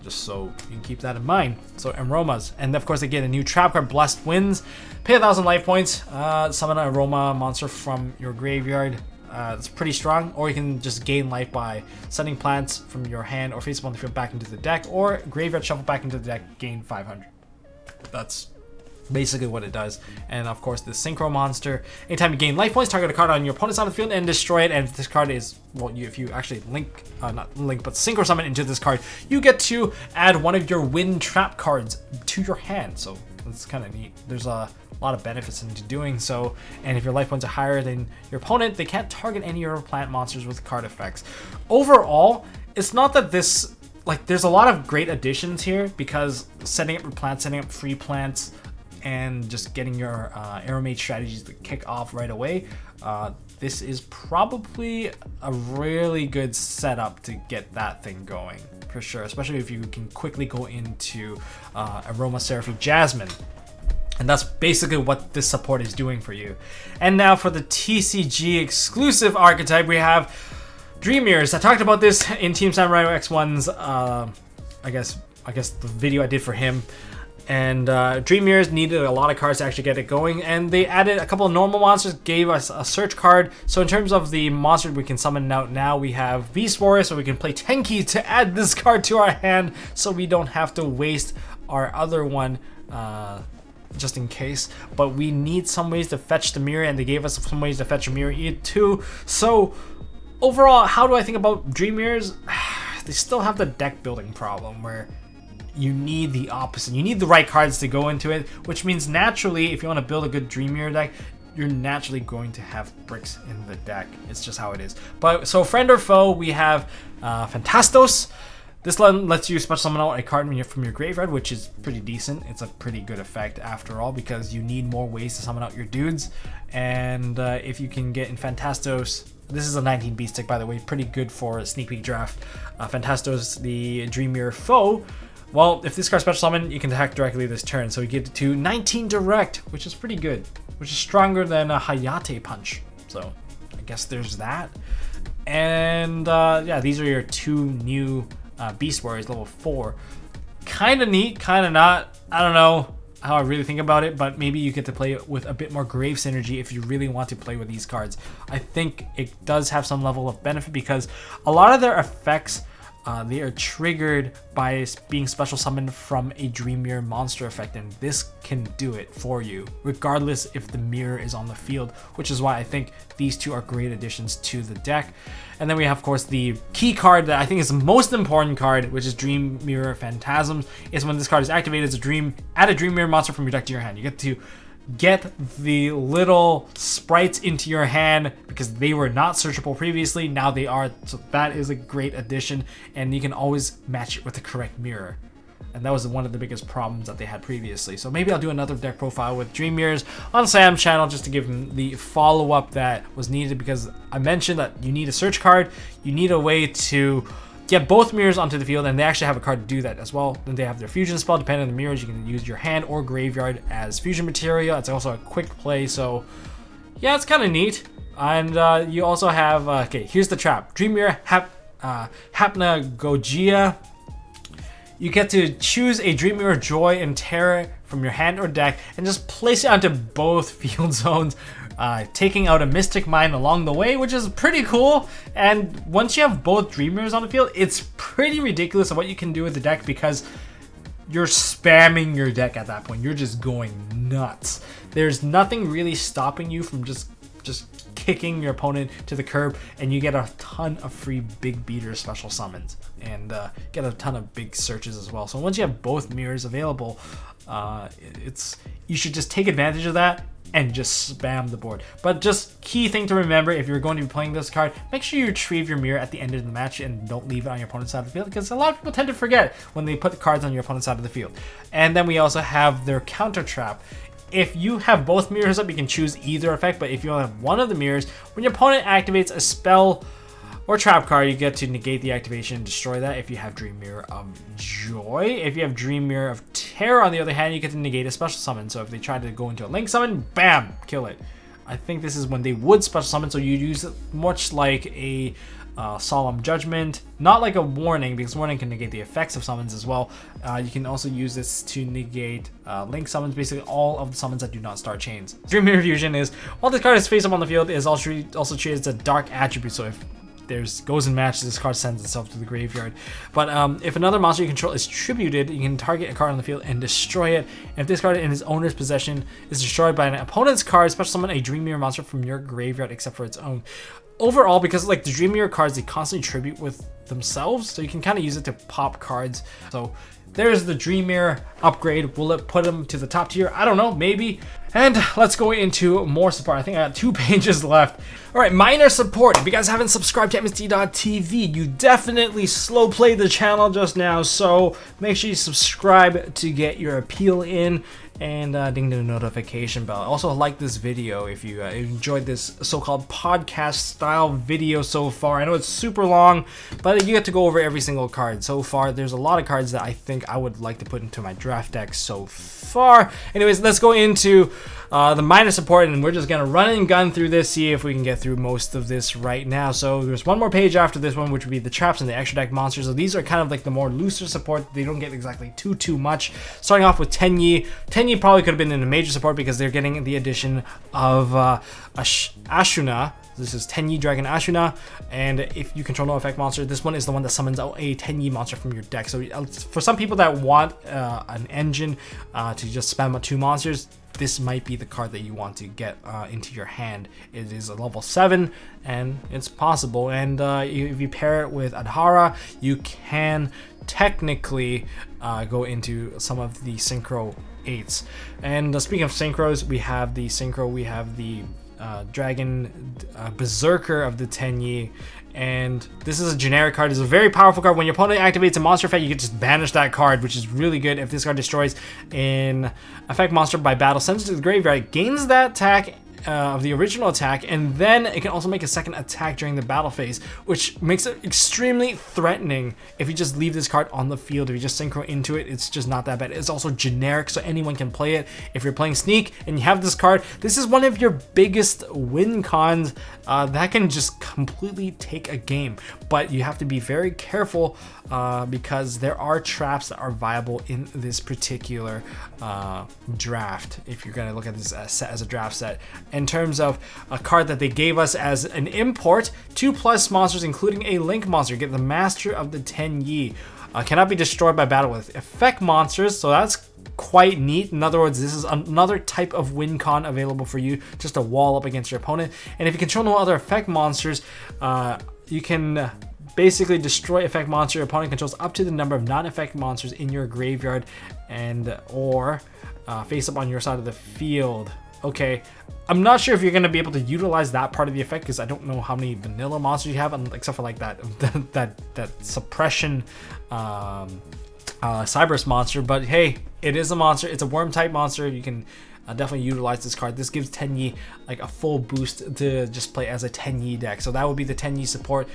Just so you can keep that in mind. So aromas, and of course they get a new trap card, Blessed Winds. Pay 1,000 life points, summon an aroma monster from your graveyard. It's pretty strong, or you can just gain life by sending plants from your hand or face upon the field back into the deck, or graveyard shuffle back into the deck, gain 500. That's basically what it does. And of course the synchro monster, anytime you gain life points, target a card on your opponent's side of the field and destroy it. And if this card is, well, if you actually not link but synchro summon into this card, you get to add one of your wind trap cards to your hand. So that's kind of neat. There's a lot of benefits into doing so. And if your life points are higher than your opponent, they can't target any of your plant monsters with card effects. Overall, it's not that this, like, there's a lot of great additions here, because setting up your plants, setting up free plants, and just getting your arrow mage strategies to kick off right away, this is probably a really good setup to get that thing going, for sure, especially if you can quickly go into Aroma Seraphim Jasmine. And that's basically what this support is doing for you. And now for the TCG exclusive archetype, we have Dream Mirrors. I talked about this in Team Samurai X1's, I guess the video I did for him. And Dream Mirrors needed a lot of cards to actually get it going, and they added a couple of normal monsters, gave us a search card. So in terms of the monster we can summon out now, we have Beast Warrior, so we can play Tenki to add this card to our hand, so we don't have to waste our other one just in case. But we need some ways to fetch the mirror, and they gave us some ways to fetch a mirror too. So overall, how do I think about Dream Mirrors? They still have the deck building problem where you need the opposite. You need the right cards to go into it, which means naturally, if you want to build a good Dream Mirror deck, you're naturally going to have bricks in the deck. It's just how it is. But so friend or foe, we have Fantastis. This lets you special summon out a card from your graveyard, which is pretty decent. It's a pretty good effect after all, because you need more ways to summon out your dudes. And if you can get in Fantastis, this is a 19 beat stick, by the way, pretty good for a sneak peek draft. Fantastis, the Dream Mirror foe. Well, if this card special summon, you can attack directly this turn. So you get to 19 direct, which is pretty good, which is stronger than a Hayate Punch. So I guess there's that. And yeah, these are your two new Beast Warriors, level 4. Kind of neat, kind of not. I don't know how I really think about it, but maybe you get to play with a bit more grave synergy if you really want to play with these cards. I think it does have some level of benefit, because a lot of their effects, they are triggered by being special summoned from a Dream Mirror monster effect, and this can do it for you, regardless if the mirror is on the field, which is why I think these two are great additions to the deck. And then we have, of course, the key card that I think is the most important card, which is Dream Mirror Phantasms. Is when this card is activated as add a Dream Mirror monster from your deck to your hand. You get to get the little sprites into your hand, because they were not searchable previously. Now they are, so that is a great addition, and you can always match it with the correct mirror. And that was one of the biggest problems that they had previously. So maybe I'll do another deck profile with Dream Mirrors on Sam's channel, just to give him the follow-up that was needed, because I mentioned that you need a search card, you need a way to get both mirrors onto the field, and they actually have a card to do that as well. Then they have their fusion spell. Depending on the mirrors, you can use your hand or graveyard as fusion material. It's also a quick play, so yeah, it's kind of neat. And you also have, okay, here's the trap. Dream Mirror Hypnagogia. You get to choose a Dream Mirror Joy and Terror from your hand or deck and just place it onto both field zones, taking out a Mystic Mine along the way, which is pretty cool. And once you have both Dream Mirrors on the field, it's pretty ridiculous of what you can do with the deck, because you're spamming your deck at that point. You're just going nuts. There's nothing really stopping you from just kicking your opponent to the curb, and you get a ton of free big beater special summons, and get a ton of big searches as well. So once you have both mirrors available, you should just take advantage of that and just spam the board. But just key thing to remember, if you're going to be playing this card, make sure you retrieve your mirror at the end of the match and don't leave it on your opponent's side of the field, because a lot of people tend to forget when they put the cards on your opponent's side of the field. And then we also have their counter trap. If you have both mirrors up, you can choose either effect, but if you only have one of the mirrors, when your opponent activates a spell or trap card, you get to negate the activation and destroy that if you have Dream Mirror of Joy. If you have Dream Mirror of Terror, on the other hand, you get to negate a special summon. So if they try to go into a link summon, bam, kill it. I think this is when they would special summon, so you use it much like a Solemn Judgment, not like a Warning, because Warning can negate the effects of summons as well. You can also use this to negate link summons, basically all of the summons that do not start chains. Dreamy Fusion is, while this card is face up on the field, is also treated as a dark attribute, so if there's goes in match, this card sends itself to the graveyard. But if another monster you control is tributed, you can target a card on the field and destroy it. And if this card in its owner's possession is destroyed by an opponent's card, special summon a Dream Mirror monster from your graveyard except for its own. Overall, because like the Dream Mirror cards, they constantly tribute with themselves, so you can kind of use it to pop cards. So there's the Dream Mirror upgrade. Will it put them to the top tier? I don't know, maybe. And let's go into more support. I think I got 2 pages left. All right, minor support. If you guys haven't subscribed to MST.TV, you definitely slow played the channel just now. So make sure you subscribe to get your appeal in, and ding the notification bell. Also, like this video if you enjoyed this so-called podcast style video so far. I know it's super long, but you get to go over every single card. So far, there's a lot of cards that I think I would like to put into my draft deck so far. Anyways, let's go into the minor support, and we're just gonna run and gun through this, see if we can get through most of this right now. So there's one more page after this one, which would be the traps and the extra deck monsters. So these are kind of like the more looser support. They don't get exactly too much. Starting off with Tenyi. Tenyi probably could have been in a major support because they're getting the addition of Ashuna. This is Tenyi Dragon Ashuna, and if you control no effect monster, this one is the one that summons out a Tenyi monster from your deck. So for some people that want an engine to just spam 2 monsters, this might be the card that you want to get into your hand. It is a level 7, and it's possible. And if you pair it with Adhara, you can technically go into some of the Synchro 8s. And speaking of Synchros, we have the Synchro, we have the Dragon Beserker of the Tenyi, and this is a generic card. It's a very powerful card. When your opponent activates a monster effect, you can just banish that card, which is really good. If this card destroys an effect monster by battle, sends it to the graveyard, it gains that attack of the original attack, and then it can also make a second attack during the battle phase, which makes it extremely threatening if you just leave this card on the field. If you just synchro into it, it's just not that bad. It's also generic, so anyone can play it. If you're playing Sneak and you have this card, this is one of your biggest win cons that can just completely take a game. But you have to be very careful because there are traps that are viable in this particular draft, if you're going to look at this set as a draft set. In terms of a card that they gave us as an import, 2+ monsters, including a link monster. You get the Master of the Tenyi. Cannot be destroyed by battle with effect monsters, so that's quite neat. In other words, this is another type of win con available for you, just a wall up against your opponent. And if you control no other effect monsters, you can basically destroy effect monster. Your opponent controls up to the number of non-effect monsters in your graveyard, and or face up on your side of the field. Okay, I'm not sure if you're going to be able to utilize that part of the effect, because I don't know how many vanilla monsters you have, except for like that suppression Cyberus monster. But hey, it is a monster. It's a worm type monster. You can definitely utilize this card. This gives Tenyi like a full boost to just play as a Tenyi deck. So that would be the Tenyi support.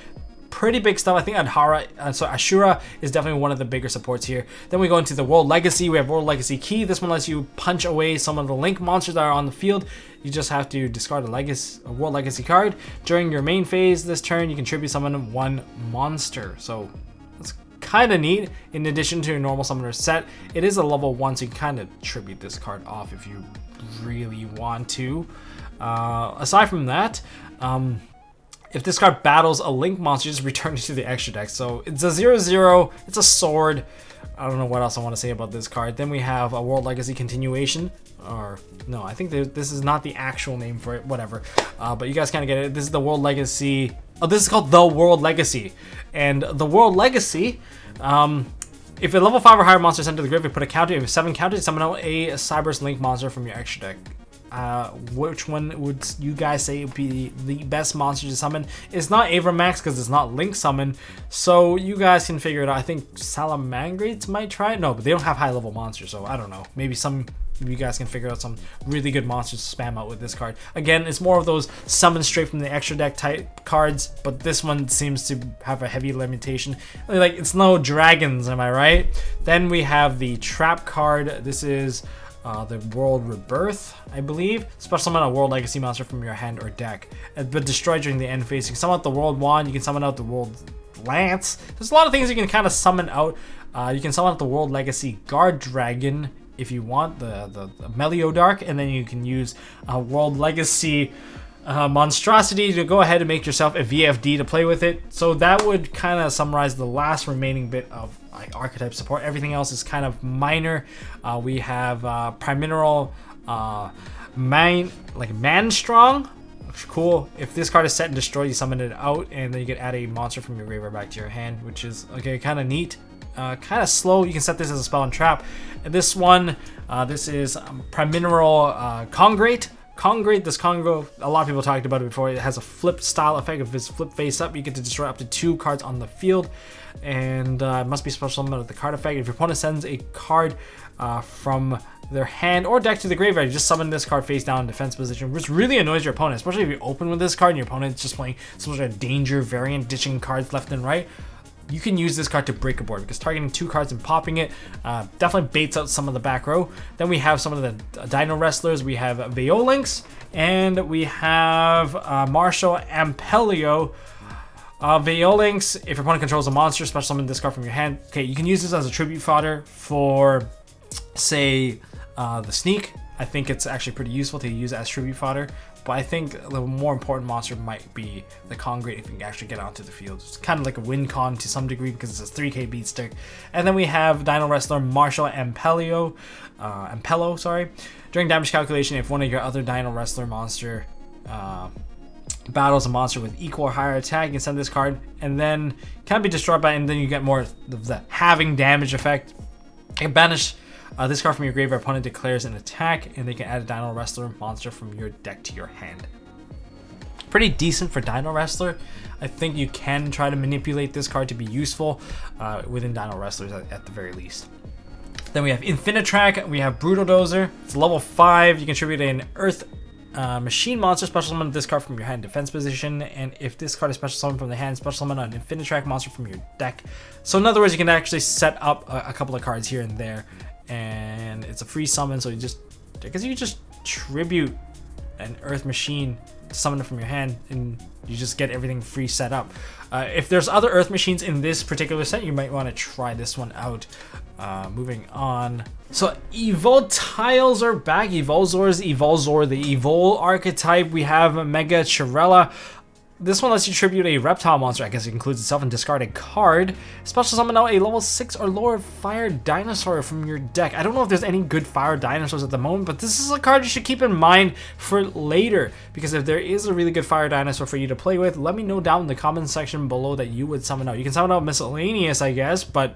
Pretty big stuff. I think Ashura is definitely one of the bigger supports here. Then we go into the World Legacy. We have World Legacy Key. This one lets you punch away some of the link monsters that are on the field. You just have to discard a World Legacy card. During your main phase this turn, you contribute summon 1 monster. So that's kind of neat. In addition to your normal summoner set, it is a level 1, so you can kind of tribute this card off if you really want to. Aside from that, if this card battles a Link monster, just return it to the extra deck. So it's a 0/0, it's a sword. I don't know what else I want to say about this card. Then we have a World Legacy continuation. Or, no, I think this is not the actual name for it, whatever. But you guys kind of get it. This is the World Legacy. Oh, this is called the World Legacy. And the World Legacy, if a level 5 or higher monster is sent to the graveyard, put a counter. If you have 7 counters, summon out a Cyberse Link monster from your extra deck. Which one would you guys say would be the best monster to summon? It's not Avramax because it's not Link summon, so you guys can figure it out. I think Salamanca might try it. No, but they don't have high level monsters, so I don't know. Maybe some you guys can figure out some really good monsters to spam out with this card. Again, it's more of those summon straight from the extra deck type cards, but this one seems to have a heavy limitation. Like, it's no dragons, am I right? Then we have the trap card. This is the World Rebirth, I believe. Special summon a World Legacy monster from your hand or deck, but destroy during the end phase. You can summon out the World Wand, you can summon out the World Lance. There's a lot of things you can kind of summon out. You can summon out the World Legacy Guard Dragon if you want, the Meliodark, and then you can use World Legacy Monstrosity to go ahead and make yourself a VFD to play with it. So that would kind of summarize the last remaining bit of like archetype support. Everything else is kind of minor. We have Prime Mineral, Man Strong. Cool. If this card is set and destroyed, you summon it out, and then you can add a monster from your graveyard back to your hand, which is okay, kind of neat. Kind of slow. You can set this as a spell and trap. And this one, this is Prime Mineral Congrate. This Congo, a lot of people talked about it before. It has a flip style effect. If it's flip face up, you get to destroy up to 2 cards on the field, and it must be special summon with the card effect. If your opponent sends a card from their hand or deck to the graveyard, you just summon this card face down in defense position, which really annoys your opponent, especially if you open with this card and your opponent's just playing some sort of danger variant, ditching cards left and right. You can use this card to break a board, because targeting 2 cards and popping it definitely baits out some of the back row. Then we have some of the Dino Wrestlers. We have Veolinx, and we have Marshall Ampelio. Veolinx, if your opponent controls a monster, special summon this card from your hand. Okay, you can use this as a tribute fodder for, say, the Sneak. I think it's actually pretty useful to use as tribute fodder. But I think the more important monster might be the Congrate if you can actually get onto the field. It's kind of like a win con to some degree because it's a 3k beat stick. And then we have Dino Wrestler Marshall Ampello. During damage calculation, if one of your other Dino Wrestler monster battles a monster with equal or higher attack, you can send this card and then can be destroyed by, and then you get more of the having damage effect. You can banish this card from your graveyard. Opponent declares an attack, and they can add a Dino Wrestler monster from your deck to your hand. Pretty decent for Dino Wrestler. I think you can try to manipulate this card to be useful within Dino Wrestlers at the very least. Then we have Infinitrack. We have Brutal Dozer. It's level 5. You can tribute an Earth Machine monster, special summon this card from your hand defense position, and if this card is special summoned from the hand, special summon an Infinitrack monster from your deck. So in other words, you can actually set up a couple of cards here and there, and it's a free summon, so you just tribute an Earth Machine, summon it from your hand, and you just get everything free set up. If there's other Earth Machines in this particular set, you might want to try this one out. Moving on. So Evol tiles are back. Evolzor, the Evol archetype. We have Mega Chirella. This one lets you tribute a reptile monster. I guess it includes itself, and discard a card. Special summon out a level 6 or lower fire dinosaur from your deck. I don't know if there's any good fire dinosaurs at the moment, but this is a card you should keep in mind for later, because if there is a really good fire dinosaur for you to play with, let me know down in the comment section below that you would summon out. You can summon out Miscellaneous, I guess, but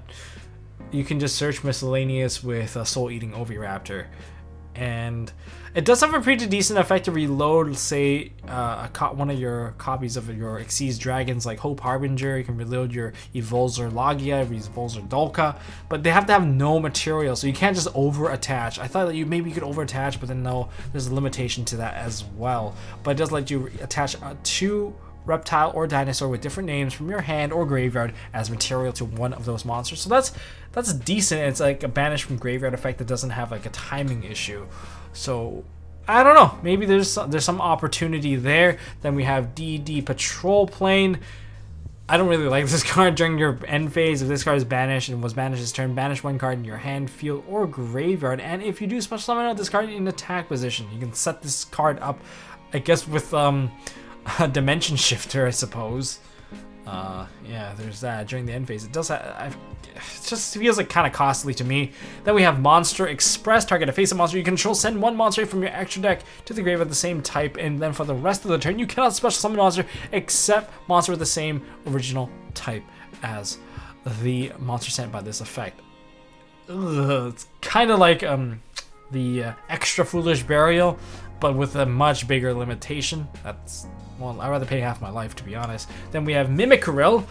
you can just search Miscellaneous with a Soul Eating Oviraptor. And it does have a pretty decent effect to reload, say, one of your copies of your Giz Dragons like Hope Harbinger. You can reload your Evolzor Logia, Evolzor Dolka, but they have to have no material, so you can't just over-attach. I thought that maybe you could over-attach, but then no, there's a limitation to that as well. But it does let you attach 2 reptile or dinosaur with different names from your hand or graveyard as material to one of those monsters. So that's decent. It's like a banish from graveyard effect that doesn't have like a timing issue. So I don't know, maybe there's some opportunity there. Then we have DD Patrol Plane. I don't really like this card. During your end phase, if this card is banished and was banished this turn, banish one card in your hand, field, or graveyard. And if you do special summon out this card in attack position, you can set this card up, I guess, with a Dimension Shifter, I suppose. Yeah, there's that. During the end phase, it does have, it just feels like kind of costly to me. Then we have Monster Express. Target a face-up monster you control. Send one monster from your extra deck to the grave of the same type, and then for the rest of the turn, you cannot special summon a monster except monster with the same original type as the monster sent by this effect. Ugh, it's kind of like the Extra Foolish Burial, but with a much bigger limitation. That's, well, I'd rather pay half my life, to be honest. Then we have Mimicked Carell.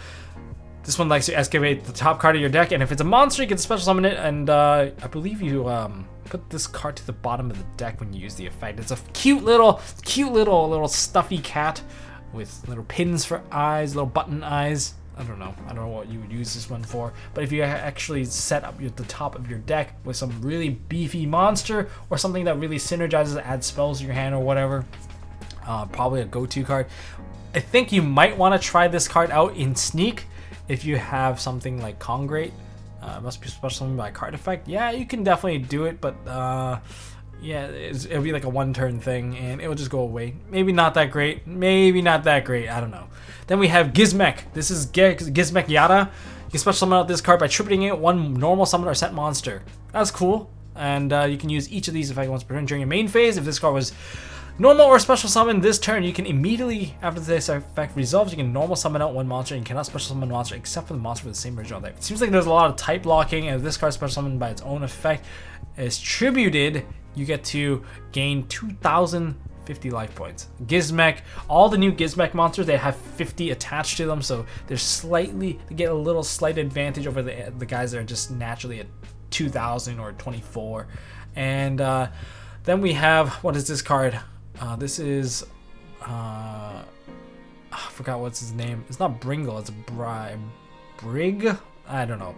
This one likes to excavate the top card of your deck, and if it's a monster, you can special summon it, and I believe you put this card to the bottom of the deck when you use the effect. It's a cute little stuffy cat with little pins for eyes, little button eyes. I don't know what you would use this one for, but if you actually set up the top of your deck with some really beefy monster or something that really synergizes, adds spells to your hand or whatever, probably a go-to card. I think you might want to try this card out in Sneak if you have something like Congrate. Must be special summoned by card effect. Yeah, you can definitely do it, but yeah, it'll be like a one-turn thing, and it will just go away. Maybe not that great. Maybe not that great. I don't know. Then we have Giz Mech. This is Giz Mech Yada. You can special summon out this card by tripling it one normal summon or set monster. That's cool. And you can use each of these effects once per turn during your main phase. If this card was normal or special summon this turn, you can immediately, after this effect resolves, you can normal summon out one monster, and you cannot special summon a monster except for the monster with the same original type. It seems like there's a lot of type blocking, and if this card is special summoned by its own effect is tributed, you get to gain 2,050 life points. Giz Mech, all the new Giz Mech monsters, they have 50 attached to them, so they get a little slight advantage over the guys that are just naturally at 2,000 or 24. And then we have, what is this card? This is, I forgot what's his name. It's not Bringle, it's Brig? I don't know.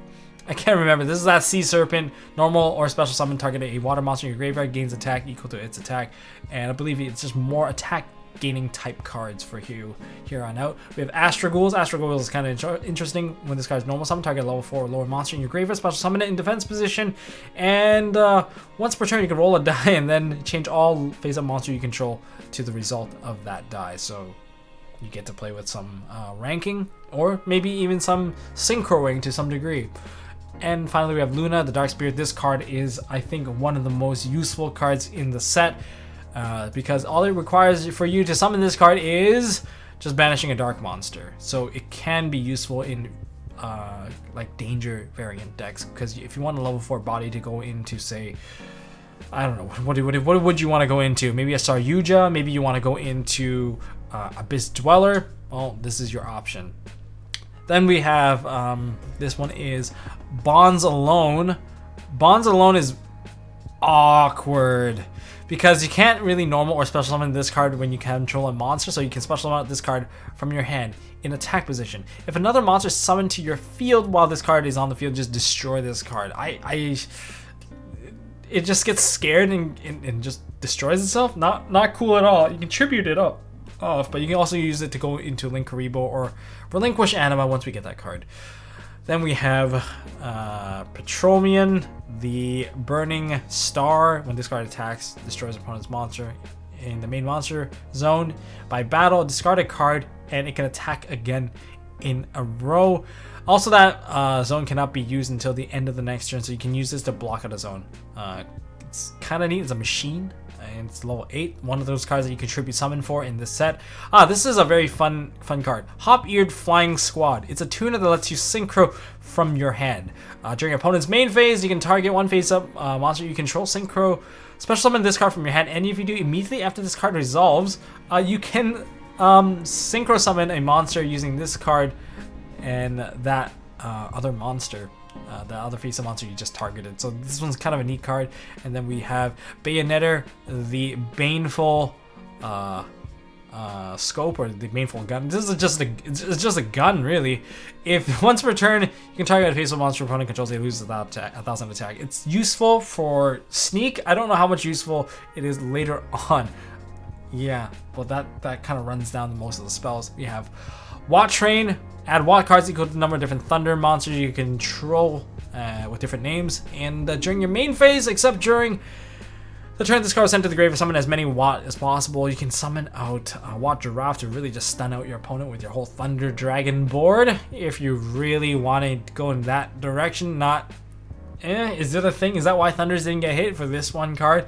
I can't remember. This is that Sea Serpent. Normal or special summon, target a water monster in your graveyard, gains attack equal to its attack. And I believe it's just more attack gaining type cards for you here on out. We have Astra Ghouls. Astra Ghouls is kind of interesting. When this card's normal summon, target a level 4 or lower monster in your graveyard, special summon it in defense position. And once per turn, you can roll a die and then change all face-up monster you control to the result of that die. So you get to play with some ranking, or maybe even some synchroing to some degree. And finally, we have Luna, the Dark Spirit. This card is, I think, one of the most useful cards in the set, because all it requires for you to summon this card is just banishing a dark monster. So it can be useful in like danger variant decks, because if you want a level 4 body to go into, say, I don't know, what would you want to go into? Maybe a Saryuja, maybe you want to go into Abyss Dweller. Well, this is your option. Then we have, this one is Bonds Alone. Bonds Alone is awkward, because you can't really normal or special summon this card when you control a monster, so you can special summon this card from your hand in attack position. If another monster is summoned to your field while this card is on the field, just destroy this card. It just gets scared and just destroys itself. Not cool at all. You can tribute it off, but you can also use it to go into Link Karibo or Relinquish Anima once we get that card. Then we have Petroleum, the Burning Star. When this card attacks, destroys opponent's monster in the main monster zone. By battle, discard a card, and it can attack again in a row. Also, that zone cannot be used until the end of the next turn, so you can use this to block out a zone. It's kind of neat. It's a machine, and it's level 8. One of those cards that you contribute summon for in this set. This is a very fun card. Hop-Eared Flying Squad. It's a tuner that lets you synchro from your hand. During your opponent's main phase, you can target one face-up monster you control, synchro, special summon this card from your hand, and if you do immediately after this card resolves, you can synchro summon a monster using this card and that other monster. The other face-up monster you just targeted. So this one's kind of a neat card. And then we have Bayonetter, the Baneful scope, or the Baneful gun. This is just a gun, really. If once per turn you can target a face-up monster opponent controls, they lose 1,000 attack. It's useful for Sneak. I don't know how much useful it is later on. Yeah, well that kind of runs down to most of the spells. We have Watt Train. Add Watt cards equal to the number of different Thunder monsters you control with different names. And during your main phase, except during the turn this card is sent to the grave, or summon as many Watt as possible, you can summon out Watt Giraffe to really just stun out your opponent with your whole Thunder Dragon board. If you really want to go in that direction, not... is it a thing? Is that why Thunders didn't get hit for this one card?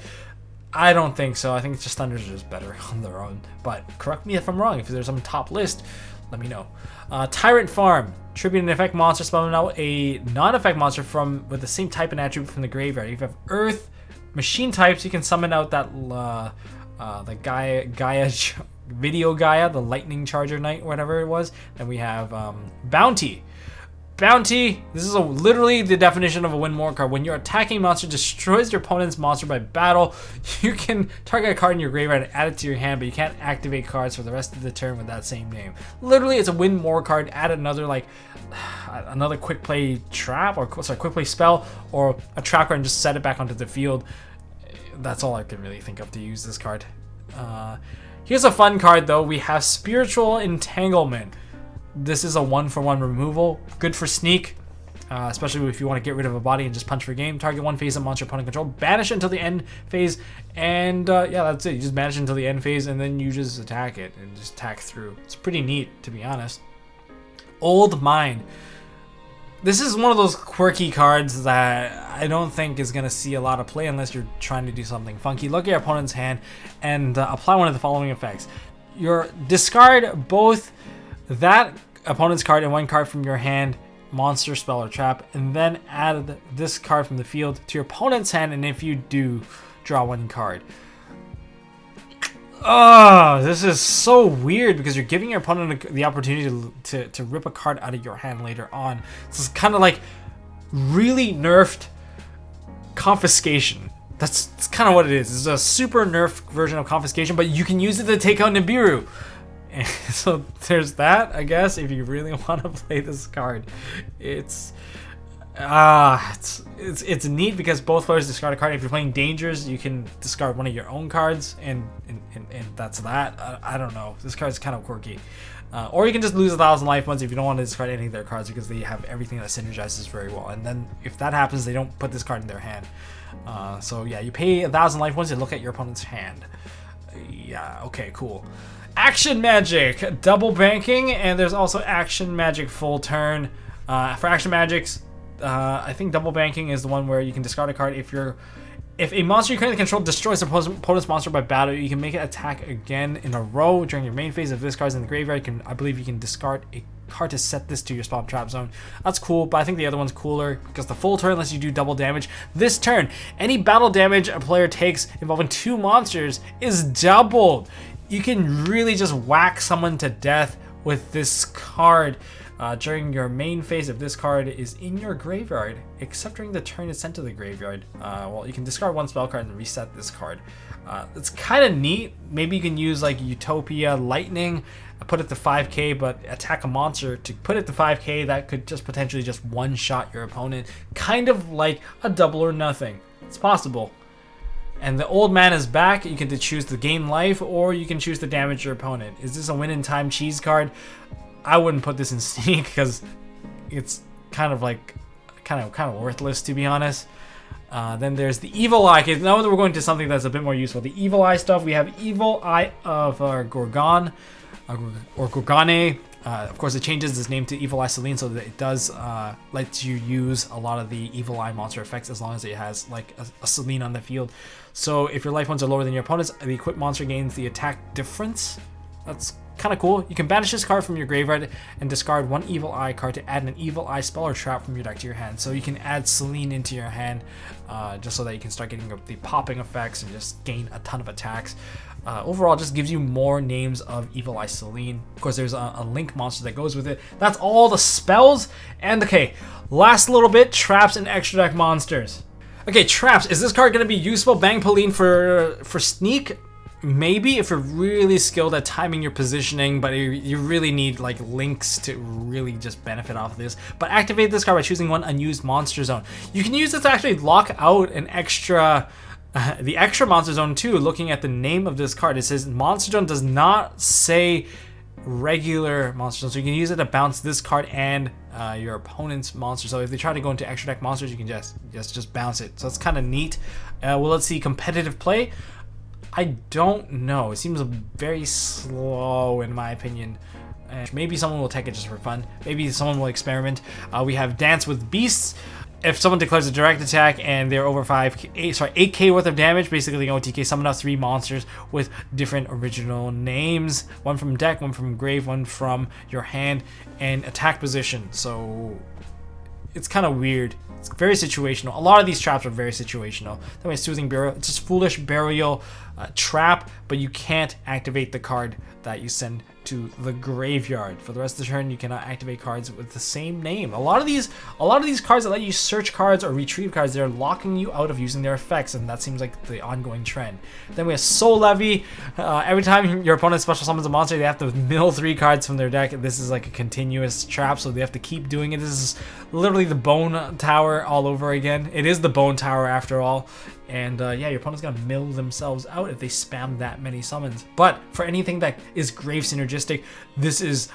I don't think so. I think it's just Thunders are just better on their own. But correct me if I'm wrong. If there's some top list, let me know. Tyrant Farm. Tribute an effect monster, summon out a non-effect monster with the same type and attribute from the graveyard. If you have Earth Machine types, you can summon out that the Gaia Video Gaia, the Lightning Charger Knight, whatever it was. Then we have Bounty. Bounty, this is literally the definition of a win more card. When your attacking monster destroys your opponent's monster by battle, you can target a card in your graveyard and add it to your hand, but you can't activate cards for the rest of the turn with that same name. Literally, it's a win more card. Add another quick play trap, or sorry, quick play spell, or a trap card and just set it back onto the field. That's all I can really think of to use this card. Here's a fun card though. We have Spiritual Entanglement. This is a 1-for-1 removal. Good for sneak, especially if you want to get rid of a body and just punch for game. Target one phase of monster opponent control. Banish it until the end phase, and yeah, that's it. You just banish it until the end phase, and then you just attack it and just attack through. It's pretty neat, to be honest. Old Mind. This is one of those quirky cards that I don't think is going to see a lot of play unless you're trying to do something funky. Look at your opponent's hand and apply one of the following effects. Discard both that opponent's card and one card from your hand, monster, spell, or trap, and then add this card from the field to your opponent's hand, and if you do, draw one card. Oh, this is so weird because you're giving your opponent the opportunity to rip a card out of your hand later on. This is kind of like really nerfed Confiscation. That's kind of what it is. It's a super nerfed version of Confiscation, but you can use it to take out Nibiru. So there's that, I guess, if you really want to play this card. It's neat because both players discard a card. If you're playing Dangers, you can discard one of your own cards, and that's that. I don't know. This card's kind of quirky. Or you can just lose 1,000 life points if you don't want to discard any of their cards because they have everything that synergizes very well. And then if that happens, they don't put this card in their hand. So yeah, you pay 1,000 life points and look at your opponent's hand. Yeah, okay, cool. Action Magic, double banking, and there's also Action Magic full turn. For Action Magics, I think double banking is the one where you can discard a card if a monster you currently control destroys an opponent's monster by battle. You can make it attack again in a row during your main phase. If this card's in the graveyard, I believe you can discard a card to set this to your spawn trap zone. That's cool, but I think the other one's cooler because the full turn lets you do double damage. This turn, any battle damage a player takes involving 2 monsters is doubled. You can really just whack someone to death with this card during your main phase. If this card is in your graveyard, except during the turn it's sent to the graveyard, well, you can discard one spell card and reset this card. It's kind of neat. Maybe you can use like Utopia Lightning, put it to 5k, but attack a monster to put it to 5k that could just potentially just one-shot your opponent. Kind of like a double or nothing. It's possible. And the Old Man is back. You can choose to gain life, or you can choose to damage your opponent. Is this a win in time cheese card? I wouldn't put this in sneak because it's kind of worthless, to be honest. Then there's the Evil Eye. Okay, now that we're going to something that's a bit more useful. The Evil Eye stuff. We have Evil Eye of Gorgon or Gorgane. Of course, it changes its name to Evil Eye Selene, so that it does let you use a lot of the Evil Eye monster effects as long as it has like a Selene on the field. So if your life points are lower than your opponent's, the equipped monster gains the attack difference. That's kind of cool. You can banish this card from your graveyard and discard one Evil Eye card to add an Evil Eye spell or trap from your deck to your hand. So you can add Selene into your hand just so that you can start getting the popping effects and just gain a ton of attacks. Overall, just gives you more names of Evil Eye Selene. Of course, there's a Link monster that goes with it. That's all the spells. And okay, last little bit, traps and extra deck monsters. Okay, traps. Is this card going to be useful? Bang Pauline for sneak? Maybe if you're really skilled at timing your positioning, but you really need like links to really just benefit off of this. But activate this card by choosing one unused monster zone. You can use this to actually lock out an extra The extra Monster Zone too, looking at the name of this card, it says Monster Zone does not say regular Monster Zone, so you can use it to bounce this card and your opponent's monster. So if they try to go into extra deck monsters, you can just bounce it. So it's kind of neat. Well, let's see competitive play. I don't know. It seems very slow in my opinion. Maybe someone will take it just for fun. Maybe someone will experiment. We have Dance with Beasts. If someone declares a direct attack and they're over 8k worth of damage, basically OTK, summon out 3 monsters with different original names. One from deck, one from grave, one from your hand, and attack position. So it's kind of weird. It's very situational. A lot of these traps are very situational. That way, Soothing Burial, it's just Foolish Burial trap, but you can't activate the card that you send to the graveyard. For the rest of the turn, you cannot activate cards with the same name. A lot of these cards that let you search cards or retrieve cards, they're locking you out of using their effects, and that seems like the ongoing trend. Then we have Soul Levy. Every time your opponent special summons a monster, they have to mill 3 cards from their deck. This is like a continuous trap, so they have to keep doing it. This is literally the Bone Tower all over again. It is the Bone Tower after all. And yeah, your opponent's gonna mill themselves out if they spam that many summons. But for anything that is grave synergistic, this is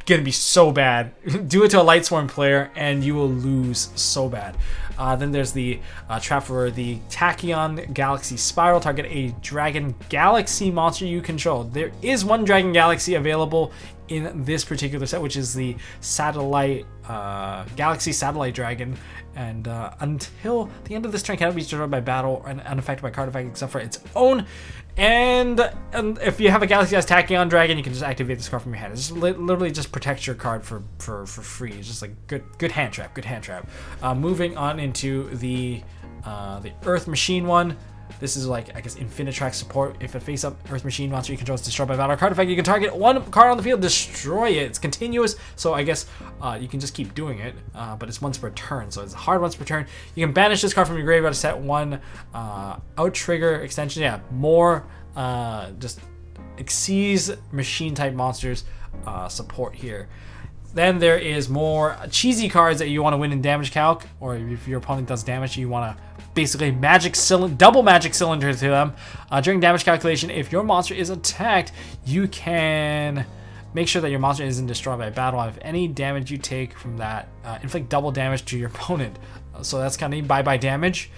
gonna be so bad. Do it to a Light Swarm player and you will lose so bad. Then there's the trap for the Tachyon Galaxy Spiral. Target a Dragon Galaxy monster you control. There is one Dragon Galaxy available in this particular set, which is the Satellite Galaxy Satellite Dragon, and until the end of this turn cannot be destroyed by battle and unaffected by card effect except for its own. And if you have a Galaxy as Tachyon Dragon, you can just activate this card from your hand. It's just literally just protects your card for free. It's just like good hand trap, good hand trap. Moving on into the Earth Machine one. This is like, I guess, Infinitrax support. If a face-up Earth Machine monster you control is destroyed by battle card effect, you can target 1 card on the field, destroy it. It's continuous, so I guess you can just keep doing it, but it's once per turn, so it's hard once per turn. You can banish this card from your graveyard to set 1 out-trigger extension. Yeah, more just exceeds machine-type monsters support here. Then there is more cheesy cards that you want to win in damage calc, or if your opponent does damage, you want to basically double magic cylinder to them. During damage calculation, if your monster is attacked, you can make sure that your monster isn't destroyed by battle. If any damage you take from that, inflict double damage to your opponent. So that's kind of bye-bye damage.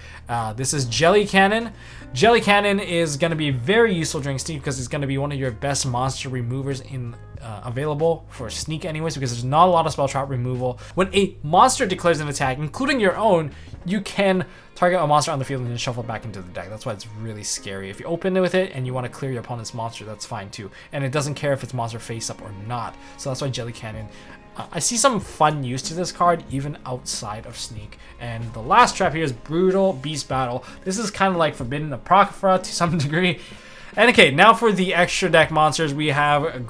This is Jelly Cannon. Jelly Cannon is going to be very useful during Sneak because it's going to be one of your best monster removers in available for Sneak anyways, because there's not a lot of spell trap removal. When a monster declares an attack, including your own, you can target a monster on the field and then shuffle it back into the deck. That's why it's really scary. If you open it with it and you want to clear your opponent's monster, that's fine too. And it doesn't care if it's monster face up or not. So that's why Jelly Cannon. I see some fun use to this card even outside of Sneak. And the last trap here is Brutal Beast Battle. This is kind of like Forbidden Apocrypha to some degree. And okay, now for the extra deck monsters, we have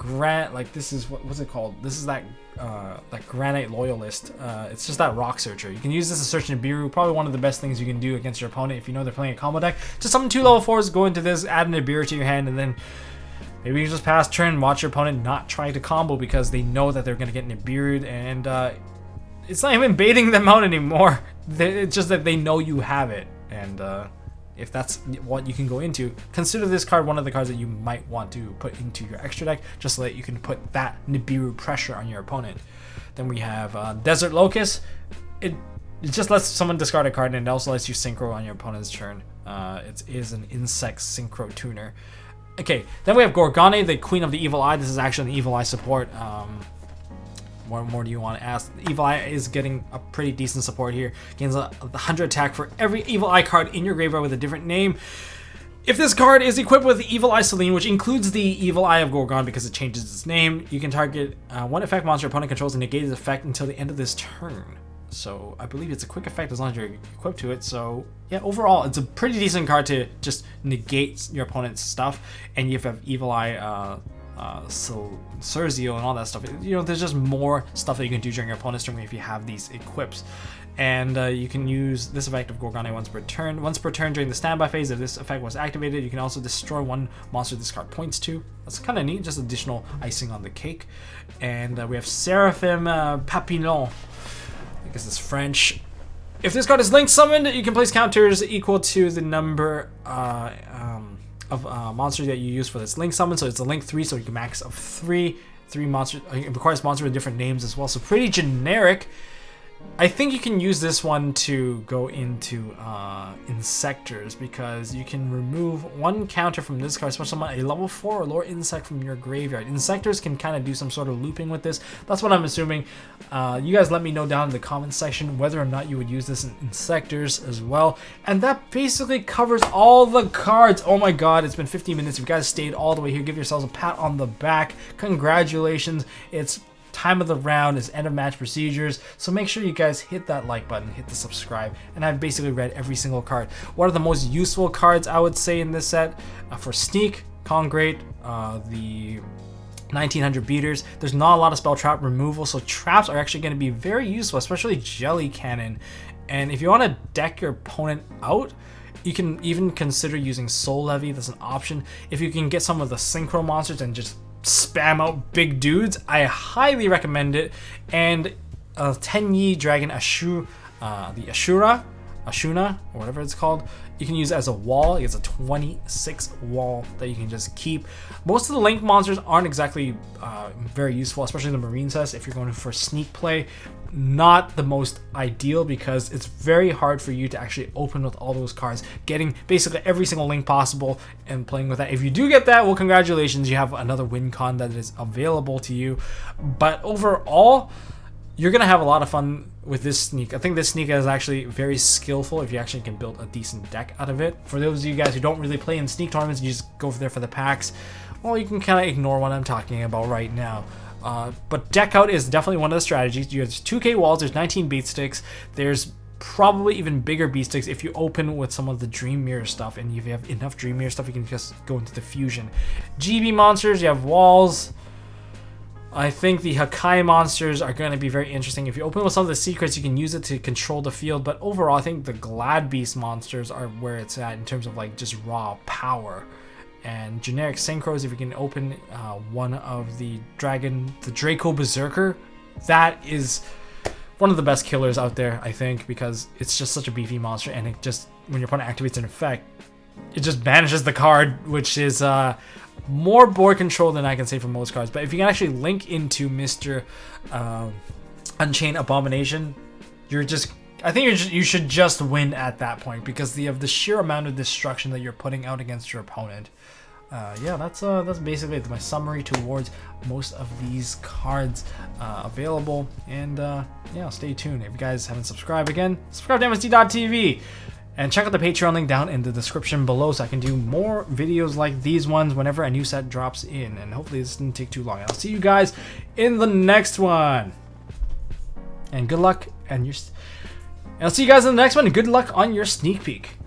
this is what's it called? This is that Granite Loyalist. It's just that Rock Searcher. You can use this to search Nibiru. Probably one of the best things you can do against your opponent if you know they're playing a combo deck. Just summon 2 level 4s, go into this, add Nibiru to your hand, and then maybe you just pass turn and watch your opponent not try to combo because they know that they're going to get Nibiru'd, and it's not even baiting them out anymore. It's just that they know you have it, and if that's what you can go into, consider this card one of the cards that you might want to put into your extra deck, just so that you can put that Nibiru pressure on your opponent. Then we have Desert Locust. It just lets someone discard a card, and it also lets you synchro on your opponent's turn. It is an insect synchro tuner. Okay, then we have Gorgane, the Queen of the Evil Eye. This is actually an Evil Eye support. What more do you want to ask? Evil Eye is getting a pretty decent support here. Gains 100 attack for every Evil Eye card in your graveyard with a different name. If this card is equipped with Evil Eye Selene, which includes the Evil Eye of Gorgon because it changes its name, you can target 1 effect monster your opponent controls and negate its effect until the end of this turn. So I believe it's a quick effect as long as you're equipped to it. So yeah, overall, it's a pretty decent card to just negate your opponent's stuff. And you have Evil Eye, Cerzio and all that stuff. You know, there's just more stuff that you can do during your opponent's turn if you have these equips. And you can use this effect of Gorgane once per turn. Once per turn during the standby phase, if this effect was activated, you can also destroy 1 monster this card points to. That's kind of neat, just additional icing on the cake. And we have Seraphim Pepe. I guess it's French. If this card is link summoned, you can place counters equal to the number of monsters that you use for this link summon. So it's a link 3, so you can max of 3 monsters. It requires monsters with different names as well, so pretty generic. I think you can use this one to go into Insectors, because you can remove 1 counter from this card, special summon a level 4 or lower insect from your graveyard. Insectors can kind of do some sort of looping with this. That's what I'm assuming. You guys let me know down in the comments section whether or not you would use this in Insectors as well. And that basically covers all the cards. Oh my god, it's been 15 minutes. If you guys stayed all the way here, give yourselves a pat on the back. Congratulations. It's time of the round, is end of match procedures, so make sure you guys hit that like button, hit the subscribe, and I've basically read every single card. What are the most useful cards I would say in this set? For Sneak, Congrate, the 1900 beaters, there's not a lot of spell trap removal, so traps are actually going to be very useful, especially Jelly Cannon. And if you want to deck your opponent out, you can even consider using Soul Levy. That's an option. If you can get some of the synchro monsters and just spam out big dudes, I highly recommend it. And 10-Yi Dragon the Ashuna, or whatever it's called, you can use it as a wall. It's a 26 wall that you can just keep. Most of the link monsters aren't exactly very useful, especially the Marine Cess. If you're going for sneak play, not the most ideal, because it's very hard for you to actually open with all those cards, getting basically every single link possible and playing with that. If you do get that, well, congratulations, you have another win con that is available to you. But overall, you're gonna have a lot of fun with this sneak. I think this sneak is actually very skillful if you actually can build a decent deck out of it. For those of you guys who don't really play in sneak tournaments, you just go over there for the packs, well, you can kind of ignore what I'm talking about right now. But deck out is definitely one of the strategies. There's 2k walls, there's 19 beat sticks, there's probably even bigger beat sticks if you open with some of the Dream Mirror stuff, and if you have enough Dream Mirror stuff, you can just go into the fusion. GB monsters, you have walls. I think the Hakai monsters are going to be very interesting. If you open with some of the secrets, you can use it to control the field, but overall I think the Glad Beast monsters are where it's at in terms of like just raw power. And generic synchros, if you can open one of the Draco Beserker, that is one of the best killers out there, I think, because it's just such a beefy monster, and it just, when your opponent activates an effect, it just banishes the card, which is more board control than I can say for most cards. But if you can actually link into Mr. Unchained Abomination, I think you should just win at that point, because of the sheer amount of destruction that you're putting out against your opponent. Yeah, that's basically my summary towards most of these cards available. And yeah, stay tuned. If you guys haven't subscribed, again, subscribe to MST.TV. And check out the Patreon link down in the description below, so I can do more videos like these ones whenever a new set drops in. And hopefully this didn't take too long. I'll see you guys in the next one. And good luck, and I'll see you guys in the next one, and good luck on your sneak peek.